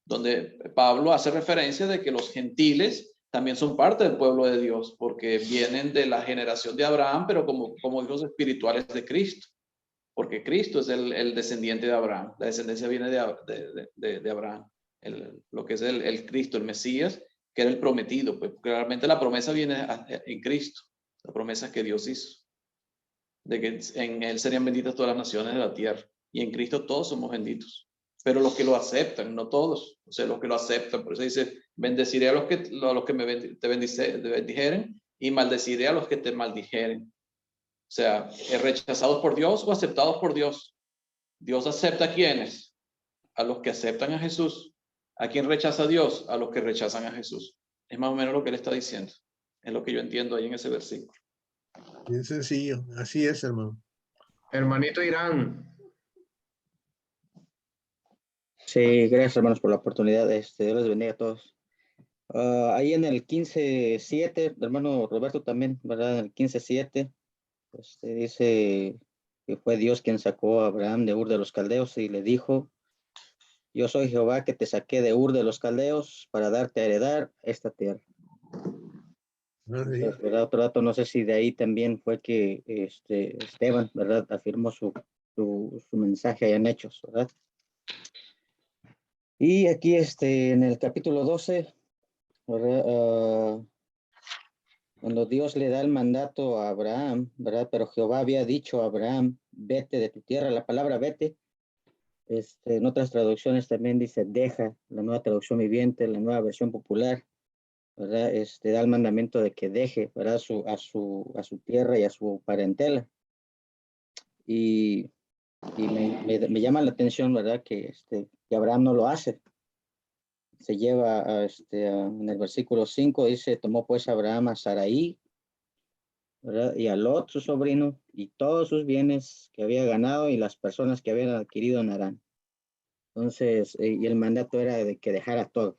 Donde Pablo hace referencia de que los gentiles también son parte del pueblo de Dios, porque vienen de la generación de Abraham, pero como hijos espirituales de Cristo, porque Cristo es el descendiente de Abraham. La descendencia viene de Abraham, lo que es el Cristo, el Mesías, que era el prometido, pues realmente la promesa viene en Cristo, la promesa que Dios hizo. de que en Él serían benditas todas las naciones de la tierra. Y en Cristo todos somos benditos. Pero los que lo aceptan, no todos. O sea, los que lo aceptan. Por eso dice, bendeciré a los que te bendijeren y maldeciré a los que te maldijeren. O sea, rechazados por Dios o aceptados por Dios. Dios acepta a quienes, a los que aceptan a Jesús. ¿A quién rechaza a Dios? A los que rechazan a Jesús. Es más o menos lo que él está diciendo. Es lo que yo entiendo ahí en ese versículo. Bien sencillo. Así es, hermano. Hermanito Irán. Sí, gracias hermanos por la oportunidad. Dios les bendiga a todos. Ahí en el 15:7, hermano Roberto también, ¿verdad? En el 15:7, dice que fue Dios quien sacó a Abraham de Ur de los Caldeos y le dijo, yo soy Jehová que te saqué de Ur de los Caldeos para darte a heredar esta tierra. Entonces, ¿verdad? Otro dato, no sé si de ahí también fue que Esteban, ¿verdad? Afirmó su mensaje allá en Hechos, ¿verdad? Y aquí en el capítulo 12, ¿verdad? Cuando Dios le da el mandato a Abraham, ¿verdad? Pero Jehová había dicho a Abraham, vete de tu tierra. La palabra vete, en otras traducciones también dice deja, la Nueva Traducción Viviente, la Nueva Versión Popular, ¿verdad? Da el mandamiento de que deje, ¿verdad? A su tierra y a su parentela. Y me llama la atención, ¿verdad? Que Abraham no lo hace. Se lleva en el versículo 5, dice, tomó pues Abraham a Sarai, ¿verdad? Y a Lot, su sobrino, y todos sus bienes que había ganado y las personas que habían adquirido en Harán. Entonces, y el mandato era de que dejara todo,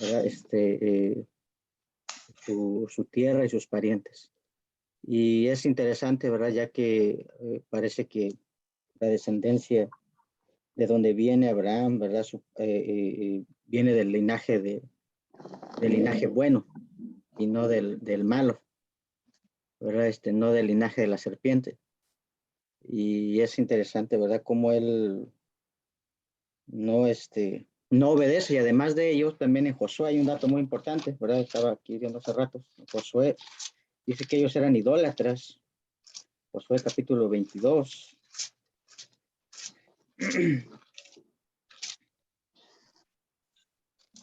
¿verdad? Su tierra y sus parientes. Y es interesante, ¿verdad? Ya que parece que la descendencia de donde viene Abraham, ¿verdad? Viene del linaje bueno y no del malo, ¿verdad? No del linaje de la serpiente. Y es interesante, ¿verdad? Cómo él no obedece. Y además de ellos, también en Josué hay un dato muy importante, ¿verdad? Estaba aquí viendo hace rato. Josué dice que ellos eran idólatras. Josué capítulo 22.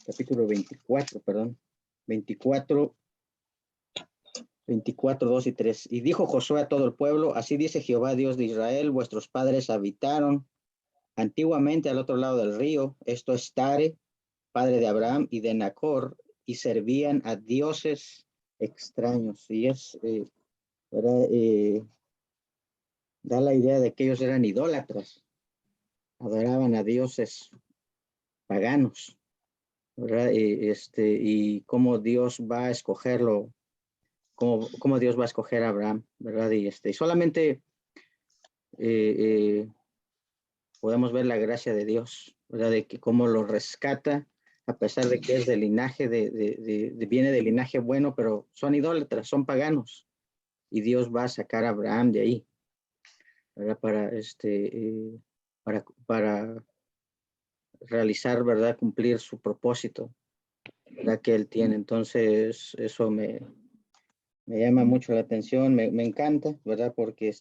Capítulo 24, perdón. 24, 2 y 3. Y dijo Josué a todo el pueblo, así dice Jehová Dios de Israel, vuestros padres habitaron antiguamente al otro lado del río, esto es Tare, padre de Abraham y de Nacor, y servían a dioses extraños. Y ¿verdad? Da la idea de que ellos eran idólatras, adoraban a dioses paganos, ¿verdad? Y cómo Dios va a escogerlo, cómo Dios va a escoger a Abraham, ¿verdad? Y solamente podemos ver la gracia de Dios, ¿verdad? De que cómo lo rescata, a pesar de que es del linaje, viene del linaje bueno, pero son idólatras, son paganos. Y Dios va a sacar a Abraham de ahí, ¿verdad? Para realizar, ¿verdad? Cumplir su propósito, ¿verdad? Que él tiene. Entonces, eso me llama mucho la atención, me encanta, ¿verdad? Porque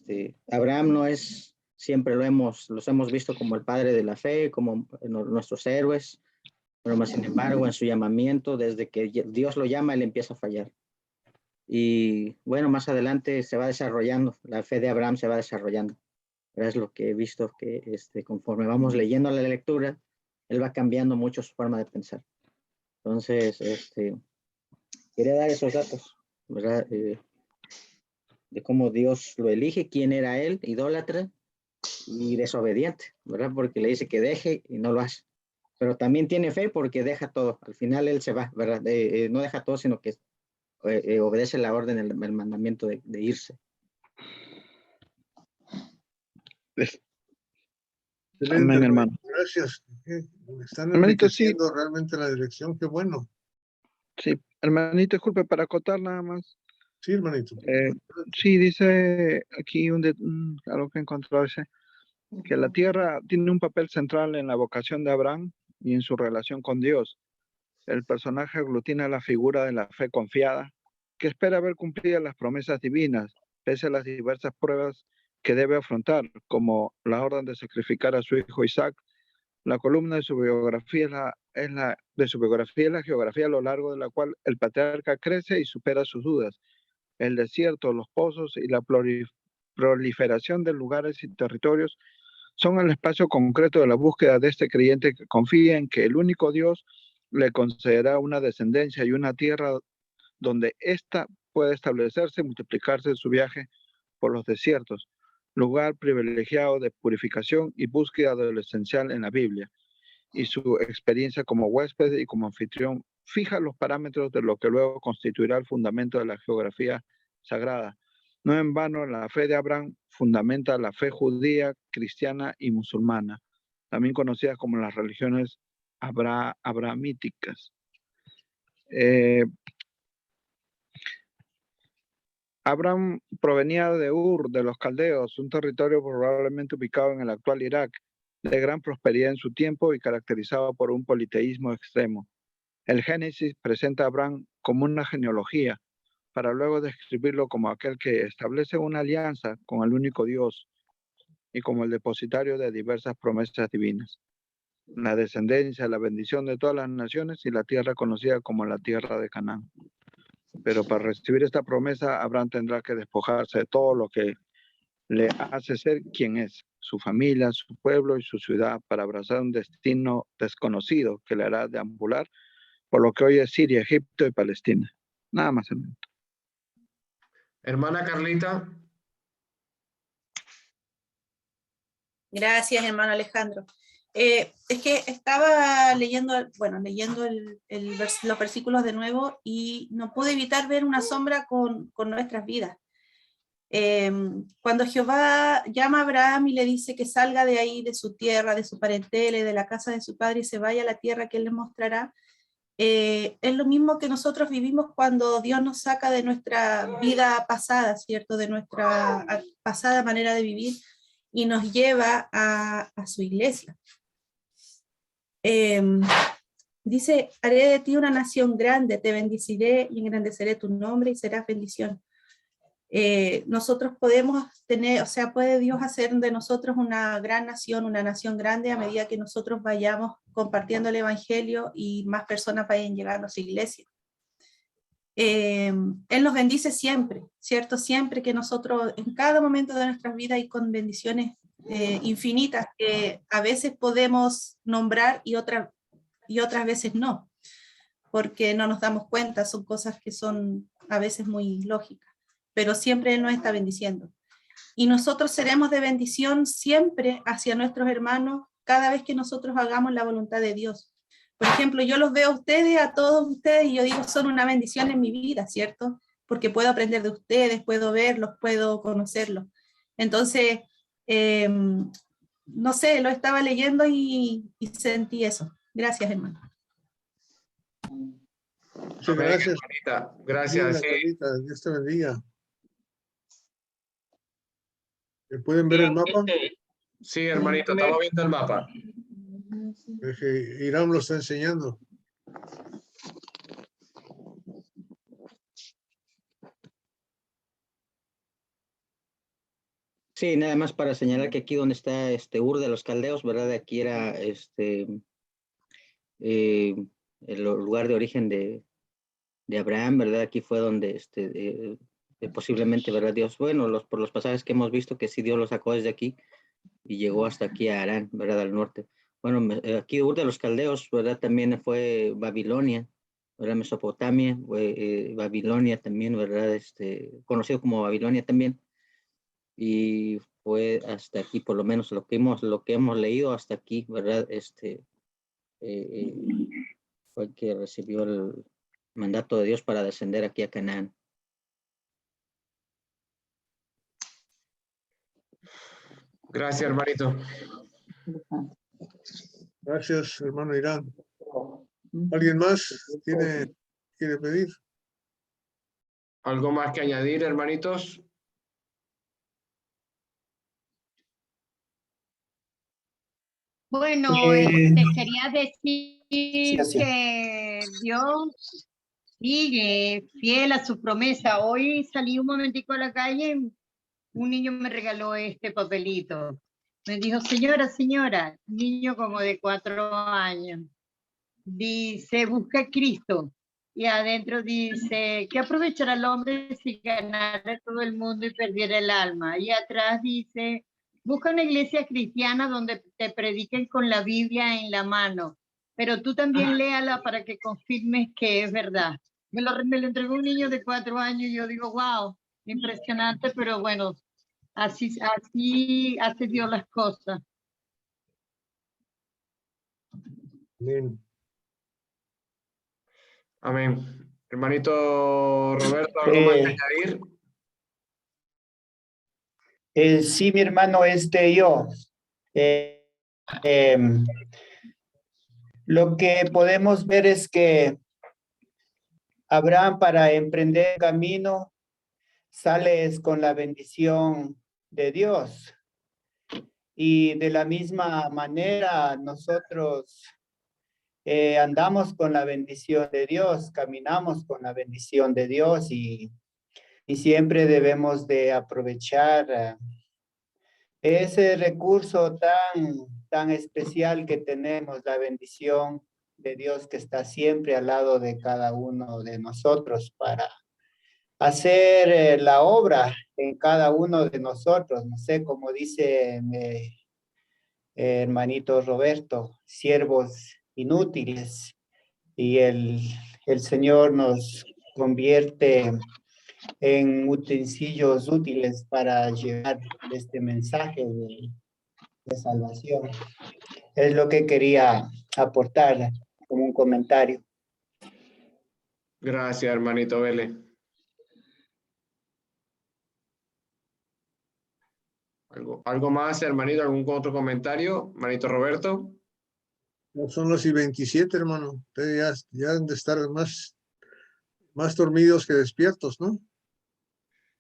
Abraham no es, siempre los hemos visto como el padre de la fe, como nuestros héroes, pero más sin embargo, en su llamamiento, desde que Dios lo llama, él empieza a fallar. Y bueno, más adelante se va desarrollando, la fe de Abraham se va desarrollando. Pero es lo que he visto que conforme vamos leyendo la lectura, él va cambiando mucho su forma de pensar. Entonces, quería dar esos datos, ¿verdad? De cómo Dios lo elige, quién era él, idólatra y desobediente, ¿verdad? Porque le dice que deje y no lo hace. Pero también tiene fe porque deja todo. Al final él se va, ¿verdad? No deja todo, sino que obedece la orden, el mandamiento de irse. Excelente, hermano. Gracias. Están Hermanito, sí. enriqueciendo realmente la dirección. Qué bueno. Sí, hermanito, disculpe, para acotar nada más. Sí, hermanito. Sí, dice aquí algo que encontró, dice que la tierra tiene un papel central en la vocación de Abraham y en su relación con Dios. El personaje aglutina la figura de la fe confiada, que espera ver cumplidas las promesas divinas pese a las diversas pruebas que debe afrontar, como la orden de sacrificar a su hijo Isaac. La columna de su biografía es la geografía a lo largo de la cual el patriarca crece y supera sus dudas. El desierto, los pozos y la proliferación de lugares y territorios son el espacio concreto de la búsqueda de este creyente que confía en que el único Dios le concederá una descendencia y una tierra donde ésta puede establecerse y multiplicarse en su viaje por los desiertos, lugar privilegiado de purificación y búsqueda de lo esencial en la Biblia. Y su experiencia como huésped y como anfitrión fija los parámetros de lo que luego constituirá el fundamento de la geografía sagrada. No en vano, la fe de Abraham fundamenta la fe judía, cristiana y musulmana, también conocidas como las religiones abrahamíticas. Abraham provenía de Ur, de los Caldeos, un territorio probablemente ubicado en el actual Irak, de gran prosperidad en su tiempo y caracterizado por un politeísmo extremo. El Génesis presenta a Abraham como una genealogía, para luego describirlo como aquel que establece una alianza con el único Dios y como el depositario de diversas promesas divinas. La descendencia, la bendición de todas las naciones y la tierra conocida como la tierra de Canaán. Pero para recibir esta promesa, Abraham tendrá que despojarse de todo lo que le hace ser quien es, su familia, su pueblo y su ciudad, para abrazar un destino desconocido que le hará deambular por lo que hoy es Siria, Egipto y Palestina. Nada más, hermano. Hermana Carlita. Gracias, hermano Alejandro. Es que estaba leyendo, los versículos de nuevo y no pude evitar ver una sombra con nuestras vidas. Cuando Jehová llama a Abraham y le dice que salga de ahí, de su tierra, de su parentela y de la casa de su padre y se vaya a la tierra que él le mostrará, es lo mismo que nosotros vivimos cuando Dios nos saca de nuestra vida pasada, ¿cierto? De nuestra pasada manera de vivir y nos lleva a su iglesia. Dice, haré de ti una nación grande, te bendeciré y engrandeceré tu nombre y serás bendición. Nosotros podemos tener, o sea, puede Dios hacer de nosotros una gran nación, una nación grande a medida que nosotros vayamos compartiendo el evangelio y más personas vayan llegando a su iglesia. Él nos bendice siempre, ¿cierto? Siempre que nosotros, en cada momento de nuestras vidas y con bendiciones infinitas que a veces podemos nombrar y otras veces no, porque no nos damos cuenta, son cosas que son a veces muy lógicas, pero siempre Él nos está bendiciendo. Y nosotros seremos de bendición siempre hacia nuestros hermanos cada vez que nosotros hagamos la voluntad de Dios. Por ejemplo, yo los veo a ustedes, a todos ustedes, y yo digo, son una bendición en mi vida, ¿cierto? Porque puedo aprender de ustedes, puedo verlos, puedo conocerlos. Entonces, no sé, lo estaba leyendo y sentí eso. Gracias, hermano. Muchas gracias. Carlita. Gracias. Sí. Carlita, Dios te bendiga. ¿Pueden ver el mapa? Sí, hermanito, estamos viendo el mapa. Es que Irán lo está enseñando. Sí, nada más para señalar que aquí donde está Ur de los Caldeos, ¿verdad? Aquí era el lugar de origen de Abraham, ¿verdad? Aquí fue donde posiblemente, ¿verdad? Dios, bueno, por los pasajes que hemos visto, que sí Dios lo sacó desde aquí y llegó hasta aquí a Harán, ¿verdad? Al norte. Bueno, aquí Ur de los Caldeos, ¿verdad? También fue Babilonia, ¿verdad? Mesopotamia, Babilonia también, ¿verdad? Conocido como Babilonia también. Y fue hasta aquí, por lo menos lo que hemos leído hasta aquí, ¿verdad? Fue el que recibió el mandato de Dios para descender aquí a Canaán. Gracias, hermanito. Gracias, hermano Irán. ¿Alguien más quiere pedir? ¿Algo más que añadir, hermanitos? Bueno, quería decir que Dios Sigue fiel a su promesa. Hoy salí un momentico a la calle, un niño me regaló este papelito. Me dijo, señora, señora, niño como de 4 años. Dice, busca a Cristo. Y adentro dice, ¿qué aprovechará el hombre si ganara todo el mundo y perdiera el alma? Y atrás dice, busca una iglesia cristiana donde te prediquen con la Biblia en la mano, pero tú también léala para que confirmes que es verdad. Me lo entregó un niño de 4 años y yo digo, wow, impresionante, pero bueno, así hace Dios las cosas. Amén. Amén. Hermanito Roberto, ¿algo más que añadir? Sí, mi hermano, yo. Lo que podemos ver es que Abraham, para emprender el camino, sales con la bendición de Dios. Y de la misma manera nosotros andamos con la bendición de Dios, caminamos con la bendición de Dios y siempre debemos de aprovechar ese recurso tan especial que tenemos, la bendición de Dios que está siempre al lado de cada uno de nosotros para hacer la obra en cada uno de nosotros. No sé, como dice hermanito Roberto, siervos inútiles, y el Señor nos convierte en utensilios útiles para llevar este mensaje de salvación. Es lo que quería aportar como un comentario. Gracias, hermanito Vélez. ¿Algo más, hermanito? ¿Algún otro comentario? Hermanito Roberto. No son las 27, hermano. Ustedes ya han de estar más dormidos que despiertos, ¿no?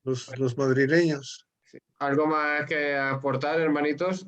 Los madrileños. ¿Algo más que aportar, hermanitos?